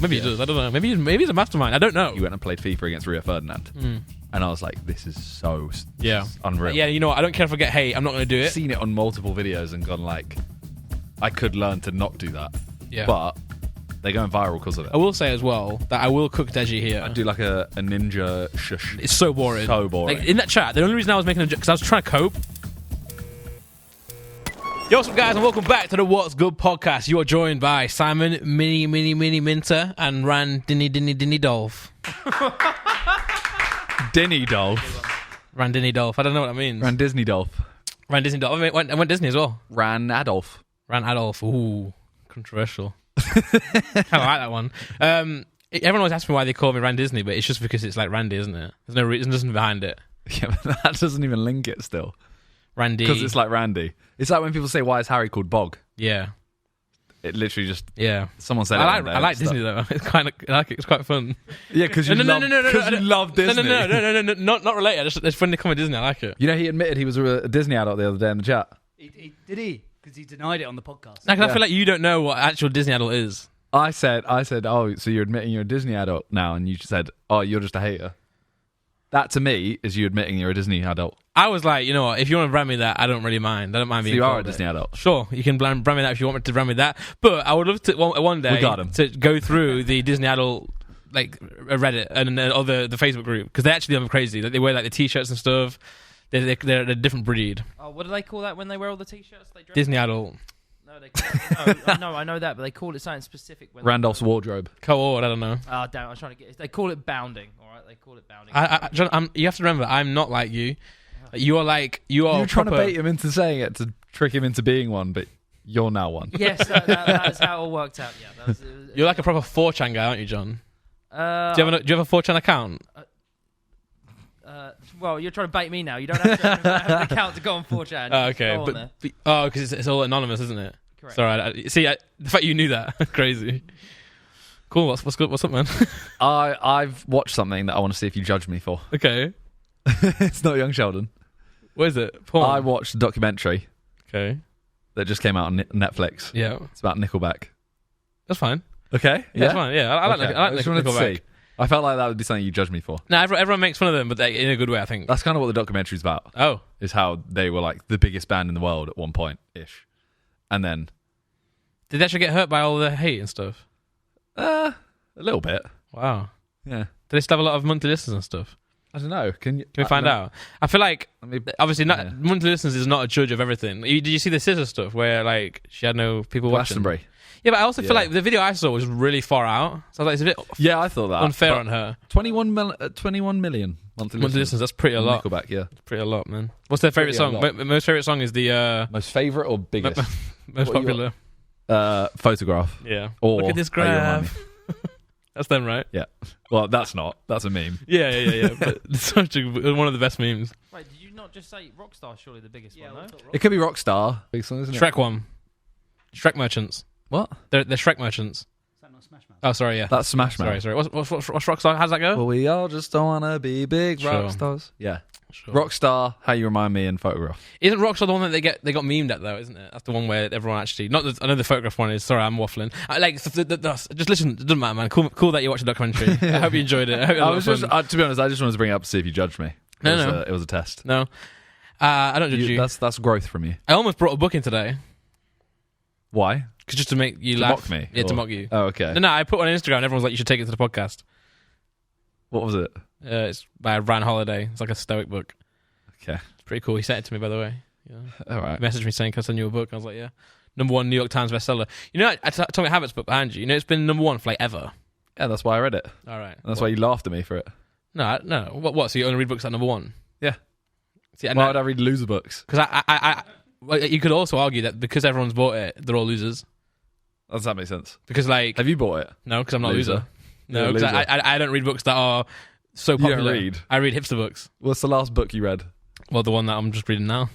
Maybe he does. I don't know. Maybe he's a mastermind. I don't know. He went and played FIFA against Rio Ferdinand. And I was like, this is so unreal. Yeah, you know what? I don't care if I get hate. I'm not going to do it. I've seen it on multiple videos and gone like, I could learn to not do that. Yeah. But they're going viral because of it. I will say as well that I will cook Deji here. I'd do like a ninja shush. It's so boring. So boring. Like, in that chat, the only reason I was making a joke, because I was trying to cope. Yo, what's up, guys, and welcome back to the What's Good podcast. You are joined by Simon, Miniminter, and Randolph. Dinny Dolph. Randolph. I don't know what that means. Disney Dolph. Disney Dolph. I went Disney as well. Adolf. Adolf. Ooh, controversial. I like that one. Everyone always asks me why they call me Rand Disney, but it's just because it's like Randy, isn't it? There's no reason, nothing behind it. Yeah, but that doesn't even link it still. Randy. Because it's like Randy. It's like when people say, why is Harry called Bog? Yeah. It literally just... Yeah. Someone said I like Disney, though. It's kind of... I like it. It's quite fun. Yeah, because you love Disney. No. Not related. It's when they come at Disney. I like it. You know, he admitted he was a Disney adult the other day in the chat. Did he? Because he denied it on the podcast. I feel like you don't know what actual Disney adult is. I said, oh, so you're admitting you're a Disney adult now, and you said, oh, you're just a hater. That, to me, is you admitting you're a Disney adult. I was like, you know what, if you want to brand me that, I don't really mind. I don't mind being you are a called Disney adult. Sure, you can brand me that if you want me to brand me that. But I would love to one day to go through the Disney adult like Reddit and the Facebook group, because they actually are crazy. Like, they wear like the t-shirts and stuff. They're a different breed. Oh, what do they call that when they wear all the t-shirts? They dress Disney adult. No, I know that, but they call it something specific. When Randolph's wardrobe. Co-ord, I don't know. Oh, damn, I was trying to get... They call it bounding, all right? They call it bounding. John, you have to remember, I'm not like you. You are You're trying to bait him into saying it to trick him into being one, but you're now one. Yes, that is how it all worked out, yeah. You're like a proper 4chan guy, aren't you, John? Do you have a 4chan account? Well, you're trying to bait me now. You don't have to have an account to go on 4chan. Oh, okay. Because it's all anonymous, isn't it? Correct. Sorry. The fact you knew that, crazy. Cool. What's good? What's up, man? I've watched something that I want to see if you judge me for. Okay. It's not Young Sheldon. What is it? Porn? I watched a documentary. Okay. That just came out on Netflix. Yeah. It's about Nickelback. That's fine. Okay. Yeah, that's fine. Yeah, I like Nickelback. I felt like that would be something you judge me for. No, everyone makes fun of them, but in a good way, I think. That's kind of what the documentary's about. Oh. Is how they were like the biggest band in the world at one point-ish. And then... Did they actually get hurt by all the hate and stuff? A little bit. Wow. Yeah. Do they still have a lot of monthly listeners and stuff? I don't know. Can we find out? I feel like, obviously, monthly listeners is not a judge of everything. Did you see the scissor stuff where, like, she had no people watching? Glastonbury. Yeah, but I also feel like the video I saw was really far out. So I was like, it's a bit I thought that unfair on her. 21 million monthly listeners. That's pretty a lot. Nickelback, yeah. That's pretty a lot, man. What's their favourite song? Most favourite song is the... most favourite or biggest? Most popular. Photograph. Yeah. Or Look at this graph. That's them, right? Yeah. Well, that's not. That's a meme. Yeah. But it's such one of the best memes. Wait, did you not just say Rockstar? Surely the biggest one, no? It could be Rockstar. Big song, isn't it? Shrek one. Shrek merchants. What? They're Shrek merchants. Is that not Smash Mouth? Oh, sorry, yeah. That's Smash Mouth. Sorry. What's Rockstar? How's that go? Well, we all just don't want to be big rock stars. Yeah. Sure. Rockstar, How You Remind Me, and Photograph. Isn't Rockstar the one that they got memed at, though, isn't it? That's the one where everyone actually... I know the Photograph one is... Sorry, I'm waffling. Just listen. It doesn't matter, man. Cool that you watched the documentary. I hope you enjoyed it. To be honest, I just wanted to bring it up to see if you judged me. No. It was a test. No. I don't judge you. That's growth from you. I almost brought a book in today. Why? Just to make you laugh. To mock me? Yeah, to mock you. Oh, okay. No, I put it on Instagram and everyone was like, you should take it to the podcast. What was it? It's by Ryan Holiday. It's like a stoic book. Okay. It's pretty cool. He sent it to me, by the way. Yeah. All right. He messaged me saying, can I send you a book? I was like, yeah. #1 New York Times bestseller. You know, Atomic Habits book behind you. You know, it's been #1 for like ever. Yeah, that's why I read it. All right. And that's why you laughed at me for it. No. What? So you only read books at #1? Yeah. See, why would I read loser books? Because you could also argue that because everyone's bought it, they're all losers. Does that make sense? Because like... Have you bought it? No, because I'm not a loser. No, because loser. I don't read books that are so popular. You don't read? I read hipster books. What's the last book you read? Well, the one that I'm just reading now.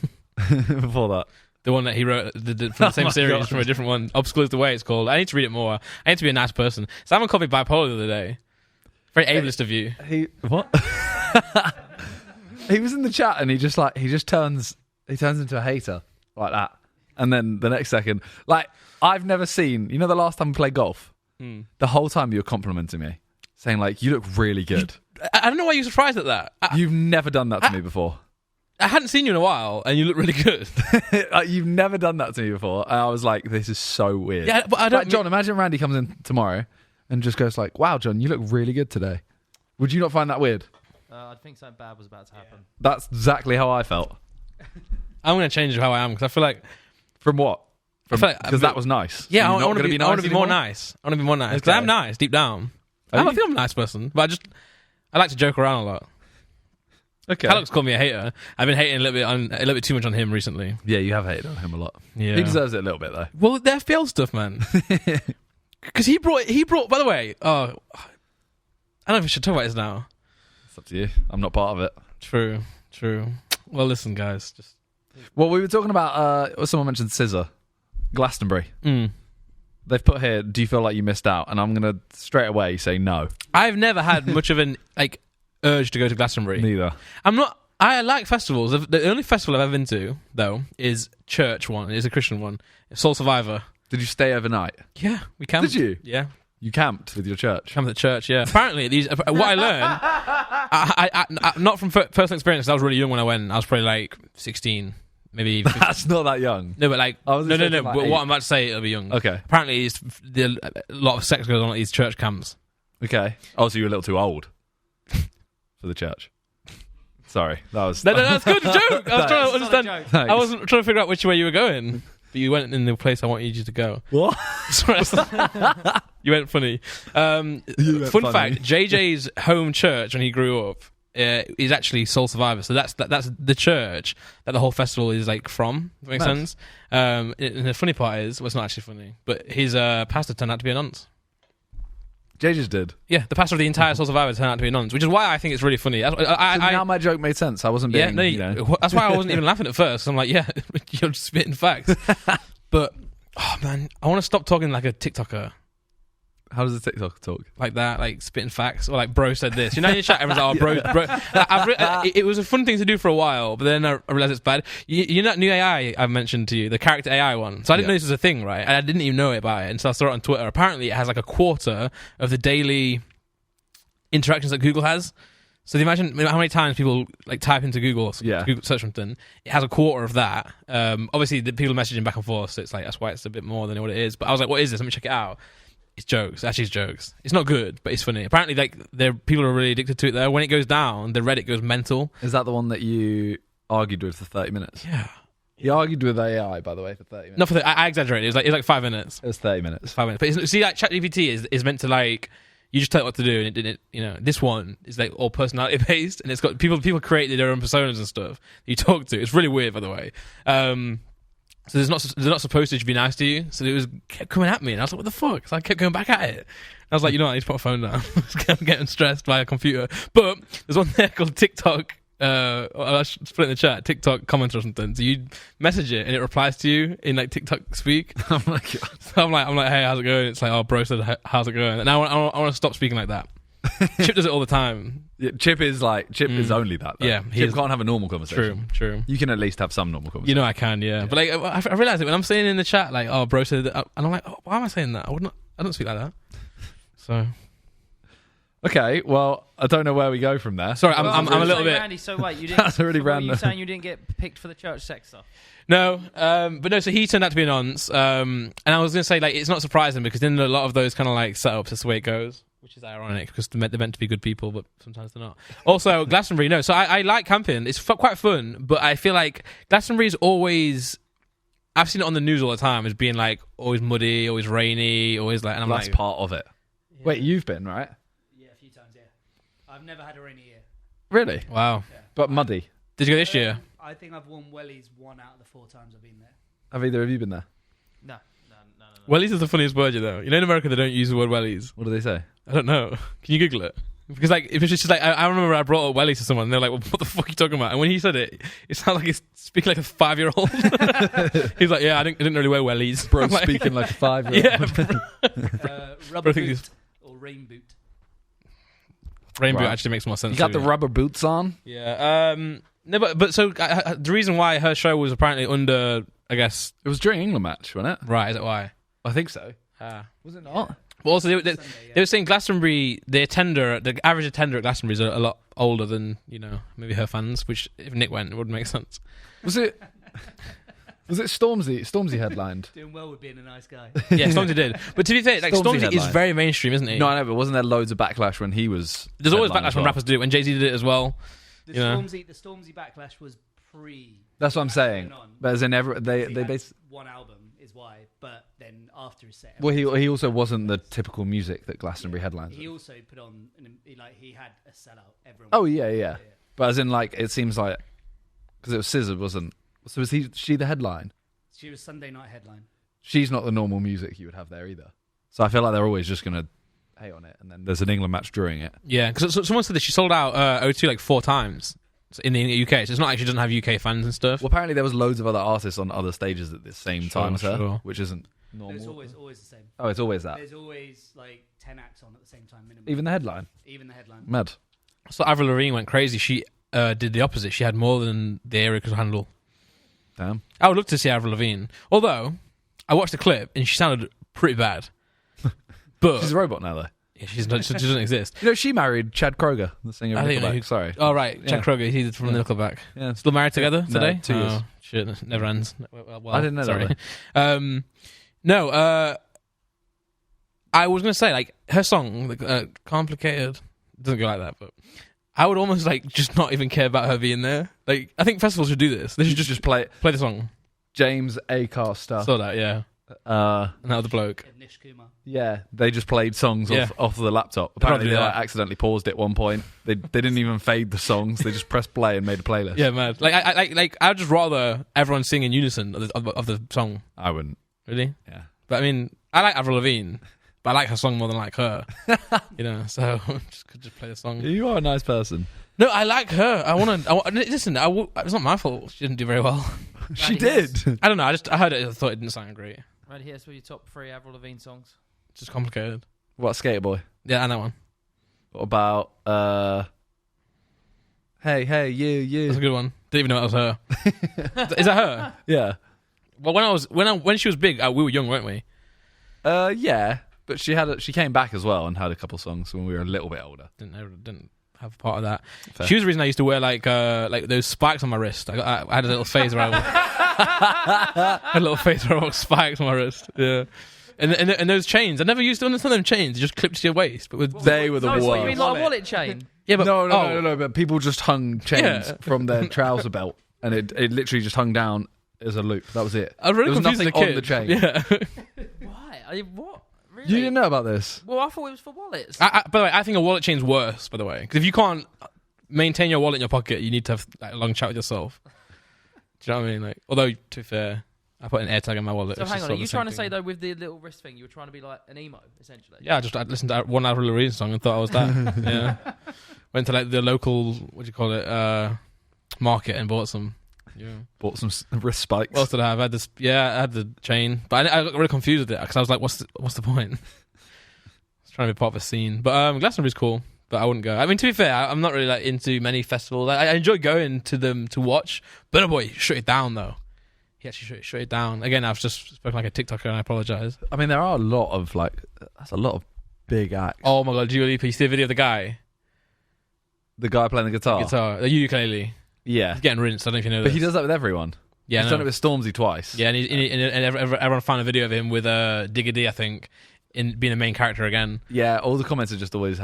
Before that? The one that he wrote from the same series, God. From a different one. Obstacle is the Way, it's called. I need to read it more. I need to be a nice person. Simon called me bipolar the other day. Very ableist of you. What? He was in the chat and he turns into a hater like that. And then the next second, like, I've never seen, you know, the last time we played golf, The whole time you were complimenting me, saying like, you look really good. I don't know why you're surprised at that. You've never done that to me before. I hadn't seen you in a while, and you look really good. You've never done that to me before. And I was like, this is so weird. Yeah, but I don't. Like, John, imagine Randy comes in tomorrow and just goes like, wow, John, you look really good today. Would you not find that weird? I think something bad was about to happen. That's exactly how I felt. I'm going to change how I am because I feel like... From what? Because that was nice. Yeah, so I want to be more nice. I want to be more nice. Because I'm nice deep down. I feel I'm a nice person, but I like to joke around a lot. Okay. Caleb's called me a hater. I've been hating a little bit too much on him recently. Yeah, you have hated on him a lot. Yeah. He deserves it a little bit though. Well, they're FPL stuff, man. Because he brought. By the way, I don't know if we should talk about this now. It's up to you. I'm not part of it. True. Well, listen, guys. Well, we were talking about. Someone mentioned Scissor, Glastonbury. They've put here. Do you feel like you missed out? And I'm gonna straight away say no. I've never had much of an urge to go to Glastonbury. Neither. I'm not. I like festivals. The only festival I've ever been to though is church one. It's a Christian one. It's Soul Survivor. Did you stay overnight? Yeah, we camped. Did you? Yeah. You camped with your church? Camped at church, yeah. Apparently, what I learned, I not from personal experience, I was really young when I went. I was probably like 16, maybe 15. That's not that young. No, but like, no. Like But what I'm about to say, it'll be young. Okay. Apparently, a lot of sex goes on at these church camps. Okay. Oh, so you were a little too old for the church. Sorry, that was... No, that's good. Joke. I was trying to understand. Thanks. I wasn't trying to figure out which way you were going. But you went in the place I wanted you to go. What? You went funny. Fun fact, JJ's home church when he grew up is actually Soul Survivor. So that's the church that the whole festival is like from. Does that make sense? And the funny part is, well, it's not actually funny, but his pastor turned out to be a nonce. JJ's did? Yeah, the pastor of the entire Soul Survivor turned out to be a nonce, which is why I think it's really funny. Now my joke made sense. I wasn't being, that's why I wasn't even laughing at first. I'm like, yeah, you're just spitting facts. But, oh man, I want to stop talking like a TikToker. How does a TikTok talk? Like that, like spitting facts, or like bro said this. You know, in your chat, everyone's like, oh, bro. It was a fun thing to do for a while, but then I realized it's bad. You know that new AI I've mentioned to you, the character AI one. So I didn't know this was a thing, right? And I didn't even know about it until I saw it on Twitter. Apparently, it has like a quarter of the daily interactions that Google has. So imagine how many times people like type into Google, Google search something. It has a quarter of that. Obviously, the people messaging back and forth, so it's like that's why it's a bit more than what it is. But I was like, what is this? Let me check it out. It's jokes. Actually, it's jokes. It's not good, but it's funny. Apparently, like people are really addicted to it. There, when it goes down, the Reddit goes mental. Is that the one that you argued with for 30 minutes? Yeah. You argued with AI, by the way, for 30 minutes. No, I exaggerated. It was like 5 minutes. It was 30 minutes. It's 5 minutes. But see, like ChatGPT is meant to like you just tell it what to do, and it didn't. You know, this one is like all personality based, and it's got people created their own personas and stuff that you talk to. It's really weird, by the way. So they're not supposed to be nice to you. So it kept coming at me, and I was like, "What the fuck?" So I kept going back at it. I was like, "You know what? I need to put my phone down." I'm getting stressed by a computer. But there's one there called TikTok. I'll put it in the chat. TikTok comments or something. So you message it, and it replies to you in like TikTok speak. Oh my god! So I'm like, "Hey, how's it going?" It's like, "Oh, bro said, how's it going?" And I want to stop speaking like that. Chip does it all the time. Yeah, Chip is only that. Though. Yeah, Chip can't have a normal conversation. True. You can at least have some normal conversation. You know I can, yeah. But like I realize it when I'm saying in the chat, like, "Oh, bro said," and I'm like, oh, "Why am I saying that? I don't speak like that." So, okay, well, I don't know where we go from there. Sorry, I'm a little bit. Randy, so wait, you didn't. That's already random. Are you saying you didn't get picked for the church sex stuff? No, but no. So he turned out to be a nonce, and I was going to say like it's not surprising because in a lot of those kind of like setups, that's the way it goes. Which is ironic because they're meant to be good people, but sometimes they're not. Also, Glastonbury, no. So I like camping. It's quite fun, but I feel like Glastonbury is always... I've seen it on the news all the time as being like always muddy, always rainy, always like... And I'm That's like, part of it. Yeah. Wait, you've been, right? Yeah, a few times, yeah. I've never had a rainy year. Really? Wow. Yeah. But muddy? Did you go this year? I think I've worn wellies 1 out of the 4 times I've been there. Have either of you been there? No. Wellies is the funniest word, you know. You know in America they don't use the word wellies. What do they say? I don't know. Can you Google it? Because like if it's just like I remember I brought up wellies to someone and they're like, well, what the fuck are you talking about? And when he said it, it sounded like he's speaking like a 5-year-old. He's like, yeah, I didn't really wear wellies. Bro, speaking like a 5-year-old. Yeah. Rubber boot or rain boot. Rain boot actually makes more sense. You got the rubber boots on? Yeah. No, but so the reason why her show was apparently under, I guess... It was during England match, wasn't it? Right, is that why? I think so. Ah. Was it not? But also, they were saying Glastonbury, the average attender at Glastonbury is a lot older than, maybe her fans, which if Nick went, it would make sense. Was it Stormzy? Stormzy headlined. Doing well with being a nice guy. Yeah, Stormzy did. But to be fair, Stormzy is very mainstream, isn't he? No, I know, but wasn't there loads of backlash when he was? There's always backlash when rappers do it. When Jay-Z did it as well. The Stormzy backlash was pre. That's what I'm saying. But as in they basically one album is why, but then after his set. Well, he also wasn't the typical music that Glastonbury headlines. He also put on he had a sellout. Everyone. Oh yeah. But as in it seems like because it was SZA, wasn't? So was she the headline? She was Sunday night headline. She's not the normal music you would have there either. So I feel like they're always just going to hate on it, and then there's an England match during it. Yeah, because someone said that she sold out O2 4 times in the UK, so it's not like she doesn't have UK fans and stuff. Well, apparently there was loads of other artists on other stages at the same time as her, which isn't normal. It's always the same. Oh, it's always that. There's always 10 acts on at the same time minimum. Even the headline? Mad. So Avril Lavigne went crazy. She did the opposite. She had more than the area could handle. Damn. I would love to see Avril Lavigne. Although, I watched the clip and she sounded pretty bad. But she's a robot now, though. Yeah, she doesn't exist. She married Chad Kroger, the singer of Nickelback. Sorry. Oh, right. Chad Kroger, he's from Nickelback. Yeah. Still married together today? No, 2 years. Oh, shit. Never ends. Well, I didn't know sorry. that. No, I was going to say, her song, Complicated, doesn't go like that, but I would almost just not even care about her being there. I think festivals should do this. They should just play the song. James Acar stuff. Saw that, yeah. And that other bloke. Yeah, they just played songs off the laptop. Apparently, they accidentally paused it at one point. They didn't even fade the songs. They just pressed play and made a playlist. Yeah, man. I'd just rather everyone sing in unison of the song. I wouldn't. Really? Yeah. But I mean, I like Avril Lavigne, but I like her song more than I like her. So could just play the song. You are a nice person. No, I like her. Listen. It's not my fault. She didn't do very well. She did. I don't know. I heard it. I thought it didn't sound great. Right here's for your top 3 Avril Lavigne songs. Just Complicated. What, Skater Boy? Yeah, and that one. What about Hey, you? That's a good one. Didn't even know that was her. Is that her? Yeah. Well, when she was big, we were young, weren't we? Yeah, but she came back as well and had a couple songs when we were a little bit older. Didn't have part of that. Fair. She was the reason I used to wear those spikes on my wrist. I had a little phase where I wore spikes on my wrist. Yeah. And those chains, I never used to understand them chains. They just clipped to your waist. But they were the worst. You mean like a wallet chain? Yeah, but no. But people just hung chains from their trouser belt, and it literally just hung down as a loop. That was it. I was really there was confused nothing as a on the chain. Yeah. Why? What? Really? You didn't know about this? Well, I thought it was for wallets. By the way, I think a wallet chain's worse. By the way, because if you can't maintain your wallet in your pocket, you need to have a long chat with yourself. Do you know what I mean? Although to be fair, I put an AirTag in my wallet. So hang on, are you trying to say though with the little wrist thing, you were trying to be like an emo essentially? Yeah, I listened to one Avril Lavigne song and thought I was that. Yeah, went to the local market and bought some. Yeah, bought some wrist spikes. What else did I have? I had this. Yeah, I had the chain, but I got really confused with it because I was like, "What's the point?" I was trying to be part of a scene, but Glastonbury's cool. But I wouldn't go. I mean, to be fair, I'm not really into many festivals. I enjoy going to them to watch. Burna Boy shut it down though. He actually shut it down. Again, I've just spoken like a TikToker and I apologise. I mean, there are a lot of that's a lot of big acts. Oh my god, Dua Lipa, you see the video of the guy? The guy playing the guitar? The ukulele. Yeah. He's getting rinsed, I don't know if you know But this. he does that with everyone. Yeah, He's done it with Stormzy twice. Yeah, and everyone found a video of him with Digga D, I think, in being the main character again. Yeah, all the comments are just always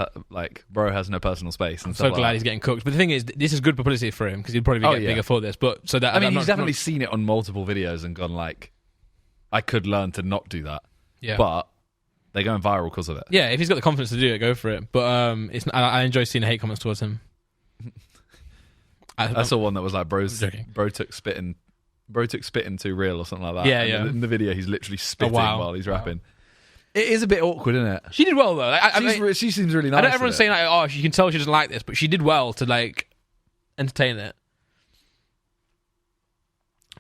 bro has no personal space. And I'm so glad he's getting cooked. But the thing is, this is good publicity for him because he'd probably get bigger for this. But so that I mean, he's definitely seen it on multiple videos and gone I could learn to not do that. Yeah, but they're going viral because of it. Yeah, if he's got the confidence to do it, go for it. But I enjoy seeing the hate comments towards him. I saw one that was like, bro took spitting too real or something like that. Yeah, and in the video, he's literally spitting while he's rapping. It is a bit awkward, isn't it? She did well though. She seems really nice. I know everyone's saying you can tell she doesn't like this, but she did well to entertain it.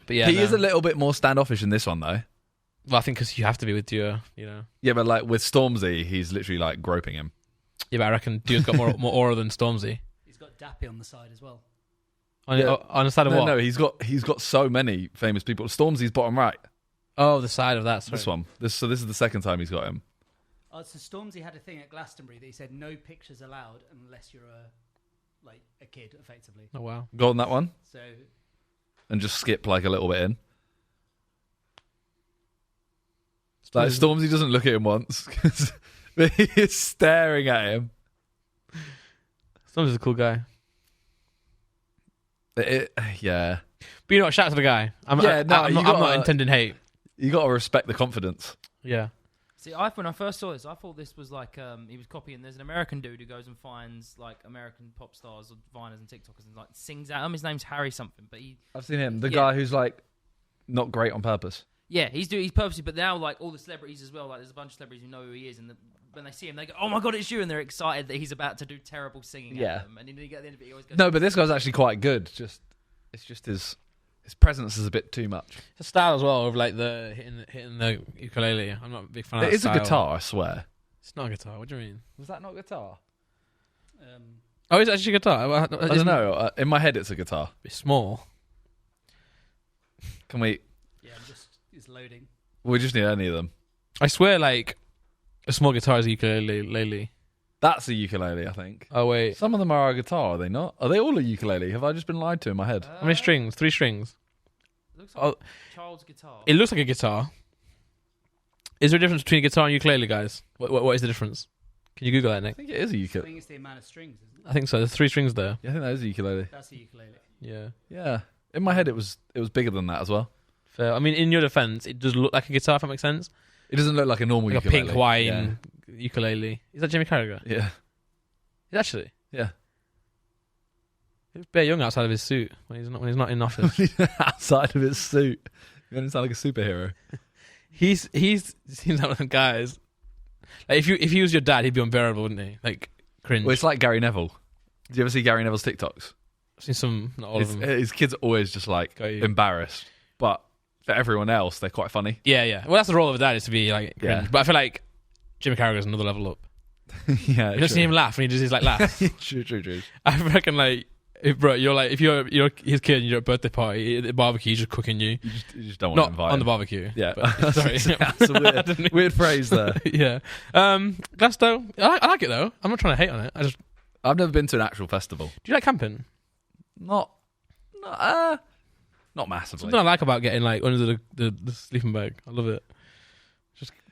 But yeah, he is a little bit more standoffish in this one though. Well, I think because you have to be with Dua, you know. Yeah, but with Stormzy, he's literally groping him. Yeah, but I reckon Dua's got more aura than Stormzy. He's got Dappy on the side as well. On the side of what? No, he's got so many famous people. Stormzy's bottom right. Oh, the side of that. Sorry. This one. This is the second time he's got him. So Stormzy had a thing at Glastonbury that he said no pictures allowed unless you're a kid, effectively. Oh wow. Go on that one. So. And just skip like a little bit in. Like Stormzy doesn't look at him once because he's staring at him. Stormzy's a cool guy. Yeah. But you know what? Shout out to the guy. I'm not intending hate. You got to respect the confidence. Yeah. See, when I first saw this, I thought this was like he was copying. There's an American dude who goes and finds like American pop stars or Viners and TikTokers and like sings out. His name's Harry something, but I've seen him. The guy who's like not great on purpose. Yeah, he's purposely. But now like all the celebrities as well. Like there's a bunch of celebrities who know who he is, and when they see him, they go, "Oh my god, it's you!" And they're excited that he's about to do terrible singing. At them. And then you get the end of it, he always goes, "No, but this guy's actually quite good. It's just his presence is a bit too much. The style as well of like the hitting the ukulele. I'm not a big fan of that. It is style. a guitar, I swear. It's not a guitar. What do you mean? Was that not a guitar? Oh, it's actually a guitar. I don't know. In my head, it's a guitar. It's small. Can we? Yeah, it's loading. We just need any of them. I swear, like a small guitar is a ukulele. That's a ukulele, I think. Oh wait, some of them are a guitar. Are they not? Are they all a ukulele? Have I just been lied to in my head? How many strings? 3 strings. It looks like a child's guitar. It looks like a guitar. Is there a difference between a guitar and ukulele, guys? What is the difference? Can you Google that, Nick? I think it is a ukulele. I think it's the amount of strings, isn't it? I think so. There's 3 strings there. Yeah, I think that is a ukulele. That's a ukulele. Yeah. Yeah. In my head, it was bigger than that as well. Fair. I mean, in your defense, it does look like a guitar, if that makes sense. It doesn't look like a normal like ukulele. A pink Hawaiian ukulele. Is that Jimmy Carragher? Yeah. Is actually? Yeah. He was bare young outside of his suit when he's not in office. Outside of his suit. You don't sound like a superhero. He seems like one of them guys. Like if he was your dad, he'd be unbearable, wouldn't he? Like cringe. Well, it's like Gary Neville. Did you ever see Gary Neville's TikToks? I've seen some, not all of them. His kids are always just like embarrassed, but for everyone else, they're quite funny. Yeah. Well, that's the role of a dad, is to be like cringe. Yeah. But I feel like Jimmy Carragher's another level up. Yeah, you don't see him laugh, and he does his like laugh. True. I reckon like, bro, you're like if you're his kid and you're at a birthday party at the barbecue, he's just cooking you. You just don't want to invite on him. the barbecue. Yeah, but, sorry, that's a weird phrase there. Yeah, Glasto, I like it though. I'm not trying to hate on it. I've never been to an actual festival. Do you like camping? Not massively. Something I like about getting like under the sleeping bag. I love it.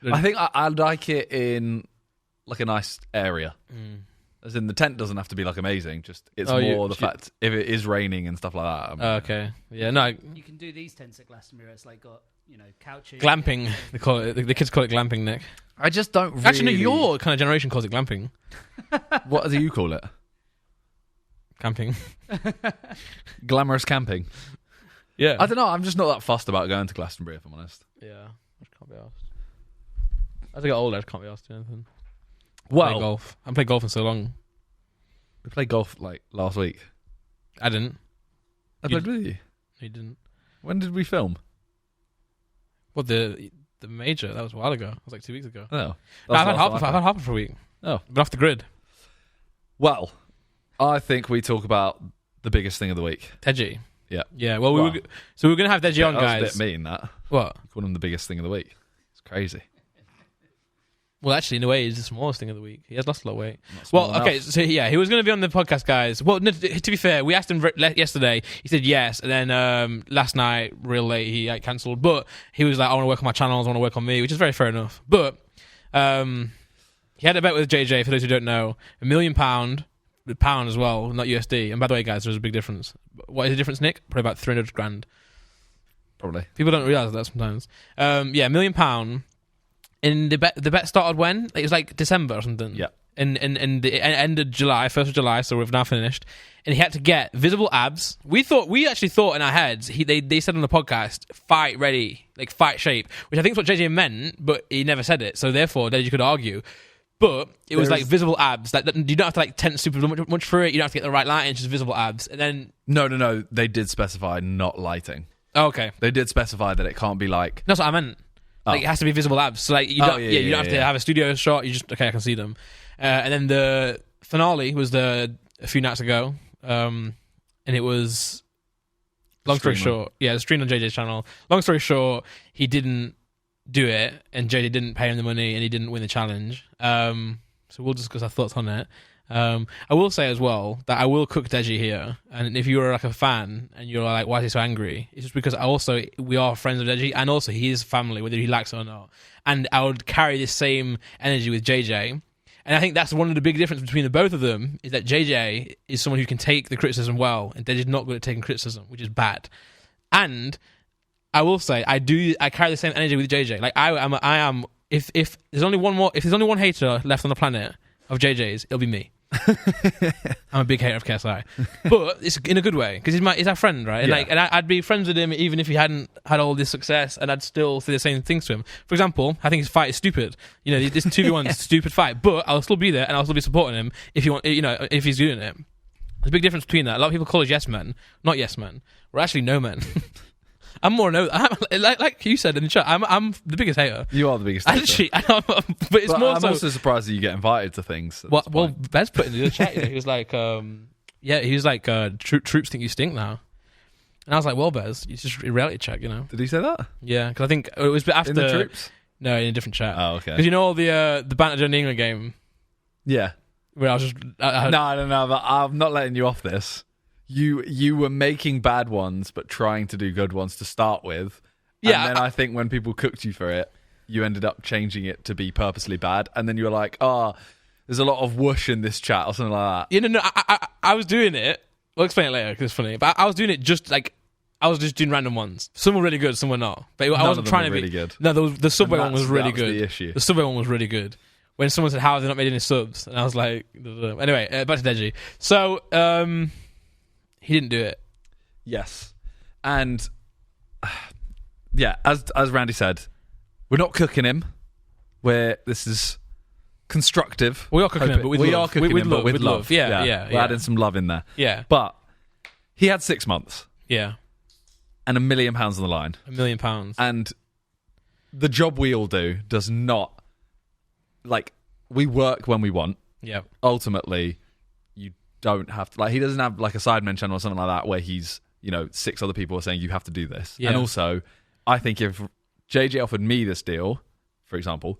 I think I like it in like a nice area. As in the tent doesn't have to be like amazing. Just it's more the fact if it is raining and stuff like that. I mean, okay. Yeah. No. You can do these tents at Glastonbury. It's like got couches. Glamping. They call it. The kids call it glamping, Nick. I just don't. Really... Actually, no, your kind of generation calls it glamping. What do you call it? Camping. Glamorous camping. Yeah. I don't know. I'm just not that fussed about going to Glastonbury, if I'm honest. Yeah. I can't be asked. As I get older, I just can't be asked to do anything. Well, play golf. I haven't played golf in so long. We played golf like last week. I didn't. I played with you. You didn't. When did we film? What, the major? That was a while ago. It was like 2 weeks ago. Oh. No, I've had Harper for a week. Oh. Been off the grid. Well, I think we talk about the biggest thing of the week. Deji. Yeah. Yeah, well, we were going to have Deji on, guys. That was a bit mean, that. What? Call him the biggest thing of the week. It's crazy. Well, actually, in a way, he's the smallest thing of the week. He has lost a lot of weight. Well, okay, so yeah, he was going to be on the podcast, guys. Well, no, to be fair, we asked him yesterday. He said yes, and then last night, real late, he cancelled. But he was like, I want to work on my channels, I want to work on me, which is very fair enough. But he had a bet with JJ, for those who don't know, £1 million, pound as well, not USD. And by the way, guys, there's a big difference. What is the difference, Nick? Probably about 300 grand. Probably. People don't realise that sometimes. Yeah, £1 million. And the bet started when? It was like December or something. Yeah. And the end of July, 1st of July, so we've now finished. And he had to get visible abs. We actually thought in our heads, they said on the podcast, fight ready, like fight shape, which I think is what JJ meant, but he never said it. So therefore, you could argue. But it was like visible abs. Like you don't have to like tense super much for it. You don't have to get the right lighting. It's just visible abs. And then no. They did specify not lighting. Oh, okay. They did specify that it can't be like. That's what I meant. Like it has to be visible abs. So like you don't have to have a studio shot. You just I can see them. And then the finale was a few nights ago, and it was. Long story short, the stream on JJ's channel. Long story short, he didn't do it, and JJ didn't pay him the money, and he didn't win the challenge. So we'll discuss our thoughts on it. I will say as well that I will cook Deji here, and if you're like a fan and you're like, why is he so angry? It's just because we are friends of Deji, and also he is family, whether he likes it or not. And I would carry this same energy with JJ. And I think that's one of the big differences between the both of them, is that JJ is someone who can take the criticism well, and Deji's not good at taking criticism, which is bad. And I will say, I carry the same energy with JJ. Like I am. If there's only one hater left on the planet of JJ's, it'll be me. I'm a big hater of KSI, but it's in a good way because he's our friend, right? And yeah. I'd be friends with him even if he hadn't had all this success, and I'd still say the same things to him. For example, I think his fight is stupid. You know, this 2v1 stupid fight, but I'll still be there and I'll still be supporting him if if he's doing it. There's a big difference between that. A lot of people call us yes men, not yes men. We're actually no men. I'm more like you said in the chat. I'm the biggest hater. You are the biggest hater. Actually, but it's more. I'm also surprised that you get invited to things. Well, Bez put in the chat. He was like, troops think you stink now. And I was like, well, Bez, it's just a reality check, you know. Did he say that? Yeah, because I think it was after in the troops. No, in a different chat. Oh, okay. Because you know all the banter during the England game. Yeah. Where I was just no, but I'm not letting you off this. You were making bad ones, but trying to do good ones to start with. Yeah, and then I think when people cooked you for it, you ended up changing it to be purposely bad. And then you were like, there's a lot of whoosh in this chat or something like that. Yeah, no, I was doing it. We'll explain it later because it's funny. But I was doing it just like, I was just doing random ones. Some were really good, some were not. But I wasn't trying to be really good. No, the Subway one was really good. The issue. The Subway one was really good. When someone said, how have they not made any subs? And I was like, anyway, back to Deji. So, he didn't do it. Yes. And yeah, as Randy said, we're not cooking him. This is constructive. We are cooking him, but with love. Yeah. We're adding some love in there. Yeah. But he had 6 months. Yeah. And £1 million on the line. £1 million. And the job we all do does not, like, we work when we want. Yeah. Ultimately, don't have to, like, he doesn't have like a Sidemen channel or something like that where he's, 6 other people are saying you have to do this. Yeah. And also, I think if JJ offered me this deal, for example,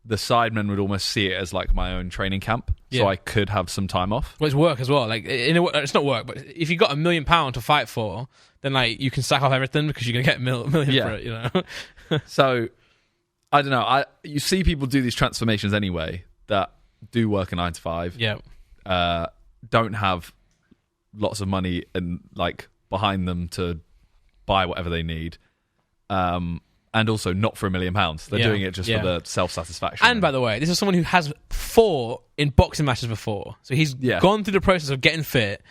the Sidemen would almost see it as like my own training camp, so I could have some time off. Well, it's work as well. Like, it's not work, but if you got £1 million to fight for, then like you can sack off everything because you're gonna get $1 million for it. So I don't know. You see people do these transformations anyway that do work a 9 to 5. Yeah. Don't have lots of money and like behind them to buy whatever they need, and also not for £1 million. They're doing it just for the self-satisfaction. And by the way, this is someone who has fought in boxing matches before, so he's gone through the process of getting fit.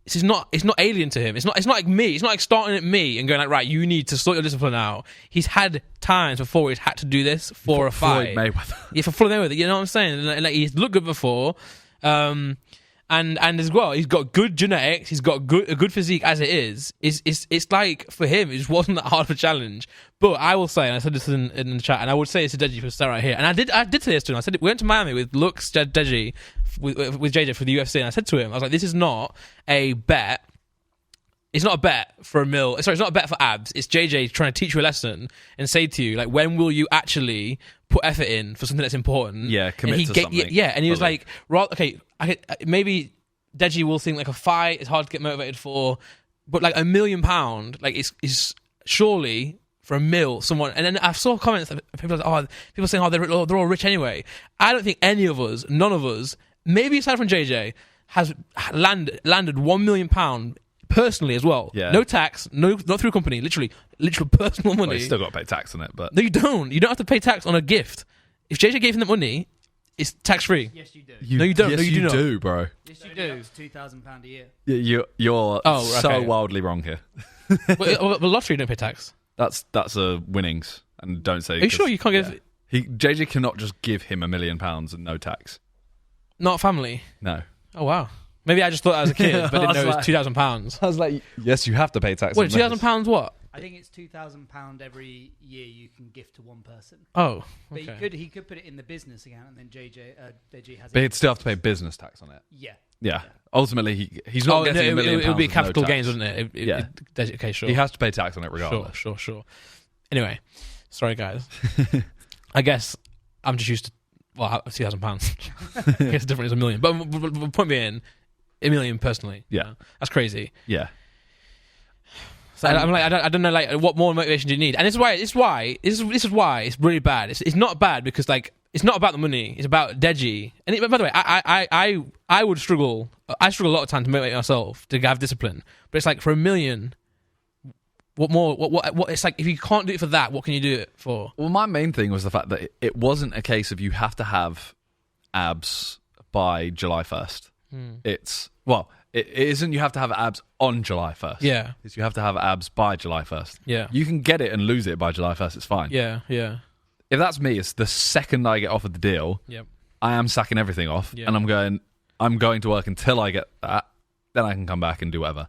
It's not alien to him. It's not like me. It's not like starting at me and going like, right, you need to sort your discipline out. He's had times before he's had to do this for a fight. Floyd Mayweather. Yeah, for Floyd Mayweather. You know what I'm saying? Like, he's looked good before. And as well, he's got good genetics. He's got a good physique as it is. It's like for him, it just wasn't that hard of a challenge. But I will say, and I said this in the chat, and I would say it's to Deji for start right here. And I did say this to him. I said we went to Miami with Lux, Deji, with JJ for the UFC, and I said to him, I was like, this is not a bet. It's not a bet for $1 million. Sorry, it's not a bet for abs. It's JJ trying to teach you a lesson and say to you, like, when will you actually put effort in for something that's important? Yeah, commit to something. Yeah, and he was like, okay, maybe Deji will think like a fight is hard to get motivated for, but like £1 million, like is surely for $1 million someone. And then I saw comments that people saying, they're all rich anyway. I don't think any of us, none of us, maybe aside from JJ, has landed £1 million personally as well. Yeah. No tax, not through a company, literally personal money. Well, you still got to pay tax on it, but no, you don't. You don't have to pay tax on a gift. If JJ gave him the money, it's tax free. Yes, you do. No, you don't. Yes, no, you do, bro. Yes, you do. It's £2,000 a year. You're so wildly wrong here. Well, lottery don't pay tax. That's a winnings, and don't say. Are you sure you can't give? JJ cannot just give him £1 million and no tax. Not family. No. Oh wow. Maybe I just thought that as a kid, but didn't know it was £2,000. I was like, yes, you have to pay tax. Wait, £2,000 what? I think it's £2,000 every year you can gift to one person. Oh, okay. But he could put it in the business account, and then Deji has. But he'd still have to pay business tax on it. Yeah. Ultimately, he's not getting £1 million. It would be capital gains, wouldn't it? Yeah. Okay, sure. He has to pay tax on it regardless. Sure. Anyway, Sorry, guys. I guess I'm just used to £2,000. I guess the difference is $1 million. But point being, $1 million personally. Yeah, that's crazy. Yeah. So I'm like, I don't know, like, what more motivation do you need? And this is why it's really bad. It's not bad because, like, it's not about the money. It's about Deji. And by the way, I would struggle. I struggle a lot of time to motivate myself to have discipline. But it's like, for $1 million, what more? What? It's like, if you can't do it for that, what can you do it for? Well, my main thing was the fact that it wasn't a case of you have to have abs by July 1st. It isn't you have to have abs on July 1st. Yeah. It's you have to have abs by July 1st. Yeah. You can get it and lose it by July 1st. It's fine. Yeah, yeah. If that's me, it's the second I get offered the deal, I am sacking everything off and I'm going to work until I get that. Then I can come back and do whatever.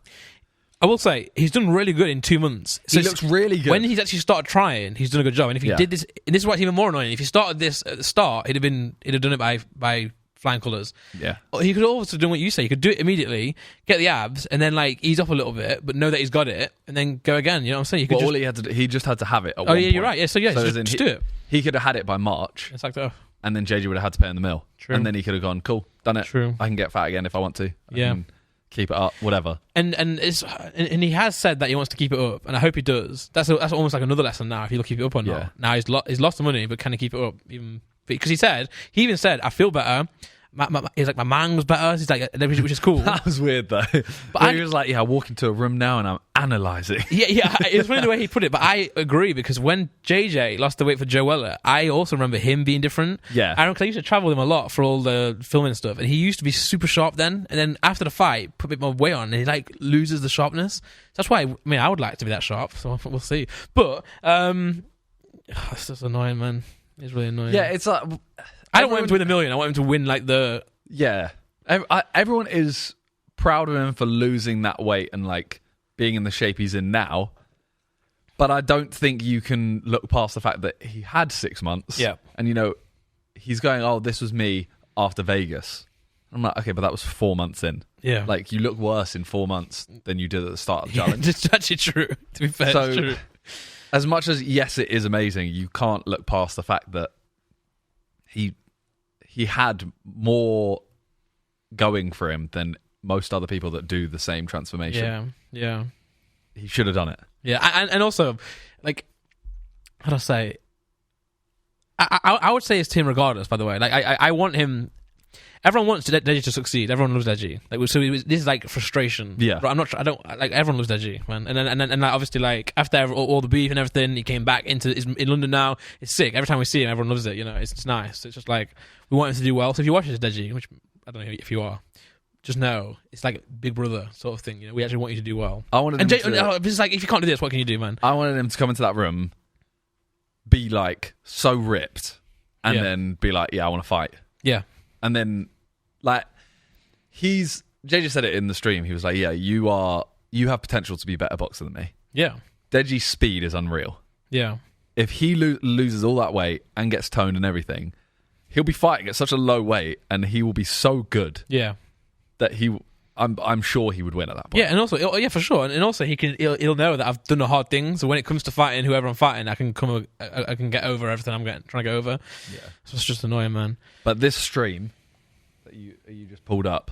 I will say, he's done really good in 2 months. He looks really good. When he's actually started trying, he's done a good job. And if he did this, and this is what's even more annoying, if he started this at the start, he'd have done it by flying colours. Yeah. He could also do what you say. He could do it immediately, get the abs, and then, like, ease up a little bit, but know that he's got it, and then go again. You know what I'm saying? All he had to do, he just had to have it at one point. You're right. Yeah, so just do it. He could have had it by March. It's like that. And then JJ would have had to pay in the mill. True. And then he could have gone, cool, done it. True. I can get fat again if I want to. I can keep it up, whatever. And he has said that he wants to keep it up, and I hope he does. That's almost like another lesson now, if he'll keep it up or not. Yeah. Now he's lost the money, but can he keep it up? Even because he even said, I feel better. He's like, my mind was better. He's like, which is cool. That was weird though. But he was like, I walk into a room now and I'm analysing. Yeah. It's funny the way he put it, but I agree, because when JJ lost the weight for Joe Weller, I also remember him being different. Yeah. I used to travel with him a lot for all the filming stuff, and he used to be super sharp then, and then after the fight, put a bit more weight on, and he like loses the sharpness. That's why, I would like to be that sharp, so we'll see. But it's just annoying, man. It's really annoying. Yeah, it's like, I don't want him to win $1 million. I want him to win like the... Yeah. Everyone is proud of him for losing that weight and like being in the shape he's in now. But I don't think you can look past the fact that he had 6 months. Yeah. And he's going, oh, this was me after Vegas. I'm like, okay, but that was 4 months in. Yeah. Like, you look worse in 4 months than you did at the start of the challenge. It's actually true. To be fair, it's true. As much as, yes, it is amazing, you can't look past the fact that he had more going for him than most other people that do the same transformation. Yeah. He should have done it. Yeah, and also, like, how do I say? I would say his team regardless, by the way. Like, I want him... Everyone wants Deji to succeed. Everyone loves Deji. Like, so this is like frustration. Yeah. But I don't like, everyone loves Deji, man. And like, obviously, like, after all the beef and everything, he came back in London now. It's sick. Every time we see him, everyone loves it. It's nice. It's just like, we want him to do well. So if you watch this Deji, which I don't know if you are, just know it's like Big Brother sort of thing. We actually want you to do well. I wanted him it's like, if you can't do this, what can you do, man? I wanted him to come into that room, be like so ripped, and then be like, I want to fight. Yeah. And then, like, JJ said it in the stream. He was like, you have potential to be a better boxer than me. Yeah. Deji's speed is unreal. Yeah. If he loses all that weight and gets toned and everything, he'll be fighting at such a low weight, and he will be so good. Yeah. That I'm sure he would win at that point. Yeah, and also, for sure, and also he'll know that I've done the hard things. So when it comes to fighting whoever I'm fighting, I can get over everything I'm trying to get over. Yeah, so it's just annoying, man. But this stream that you just pulled up,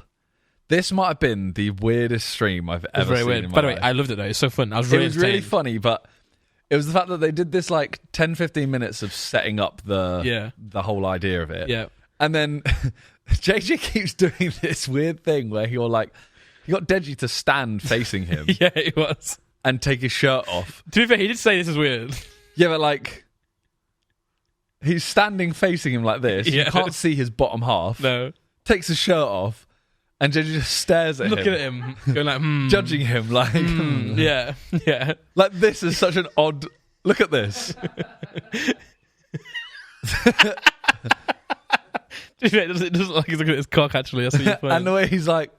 this might have been the weirdest stream I've ever seen. Weird. In my By the way, life. I loved it though. It's so fun. It was really funny, but it was the fact that they did this like 10-15 minutes of setting up the whole idea of it. Yeah, and then JJ keeps doing this weird thing where he got Deji to stand facing him. Yeah, it was. And take his shirt off. To be fair, he did say this is weird. Yeah, but like, he's standing facing him like this. Yeah. You can't see his bottom half. No. Takes his shirt off, and JJ just stares at him. Looking at him. Going like, Judging him like, Yeah, yeah. Like, this is such an odd... Look at this. It doesn't look like he's looking at his cock, actually. And the way he's like,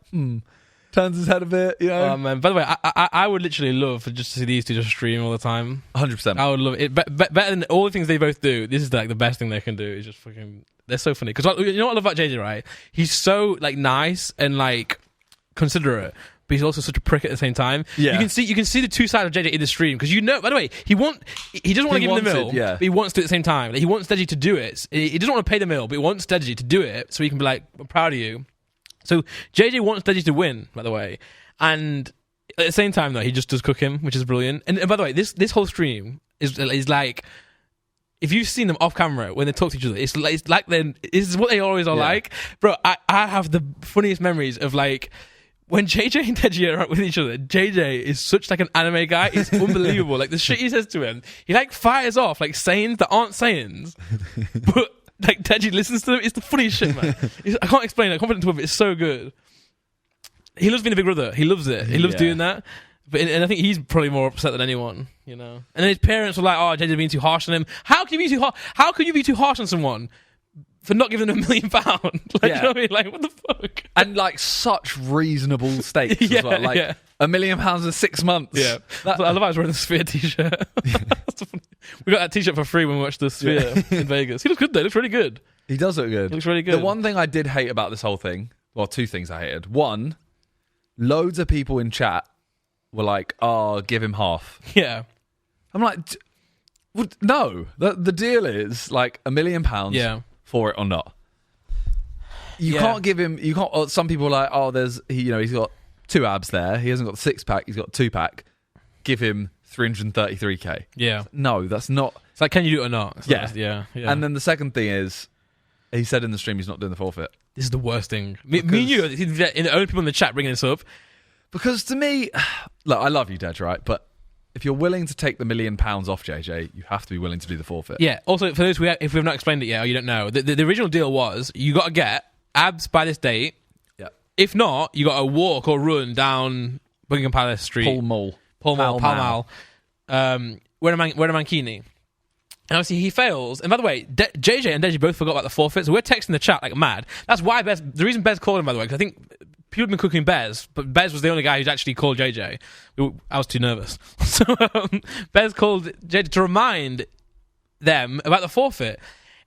turns his head a bit, Oh, man. By the way, I would literally love for just to see these two just stream all the time. 100%. I would love it. Better than all the things they both do, this is like the best thing they can do. Is just fucking... They're so funny. Because you know what I love about JJ, right? He's so like nice and like considerate, but he's also such a prick at the same time. Yeah. You can see the two sides of JJ in the stream, because by the way, he doesn't want to give him the mill, but he wants to at the same time. Like, he wants Deji to do it. He doesn't want to pay the mill, but he wants Deji to do it so he can be like, I'm proud of you. So JJ wants Deji to win, by the way, and at the same time though, he just does cook him, which is brilliant. And by the way, this whole stream is like, if you've seen them off camera when they talk to each other, it's like this is what they always are like. Bro, I have the funniest memories of like when JJ and Deji are with each other. JJ is such like an anime guy. It's unbelievable. Like the shit he says to him, he like fires off like sayings that aren't sayings, but like Deji listens to them. It's the funniest shit, man. I can't explain it. I can't put it into words. It's so good. He loves being a big brother. He loves it. He loves doing that. And I think he's probably more upset than anyone, you know. And then his parents were like, "Oh, JJ's being too harsh on him. How can you be too harsh? How can you be too harsh on someone for not giving them £1 million?" Like, you know what I mean? Like, what the fuck? And like such reasonable stakes as well. Like £1 million in 6 months. Yeah, I love how I was wearing the Sphere t-shirt. We got that t-shirt for free when we watched the Sphere in Vegas. He looks good though. He looks really good. He does look good. He looks really good. The one thing I did hate about this whole thing, well, two things I hated. One, loads of people in chat were like, "Oh, give him half." Yeah. I'm like, no. The deal is like £1 million for it or not. You can't give him. You can't. Some people are like, "Oh, he's got 2 abs there. He hasn't got the 6-pack. He's got a 2-pack. Give him 333k." Yeah. No, that's not. It's like, can you do it or not? So yeah. And then the second thing is, he said in the stream he's not doing the forfeit. This is the worst thing. Me and you are the only people in the chat bringing this up. Because to me, look, I love you, Dej, right? But if you're willing to take the £1 million off JJ, you have to be willing to do the forfeit. Yeah. Also, for those if we've not explained it yet or you don't know, the original deal was you got to get abs by this date. Yeah. If not, you got to walk or run down Buckingham Palace Street. Pall Mall. Pall Mall. Wearing a mankini. And obviously he fails. And by the way, JJ and Deji both forgot about the forfeit, so we're texting the chat like mad. That's why the reason Bez called him, by the way, because I think people have been cooking Bez, but Bez was the only guy who's actually called JJ. I was too nervous. So Bez called JJ to remind them about the forfeit.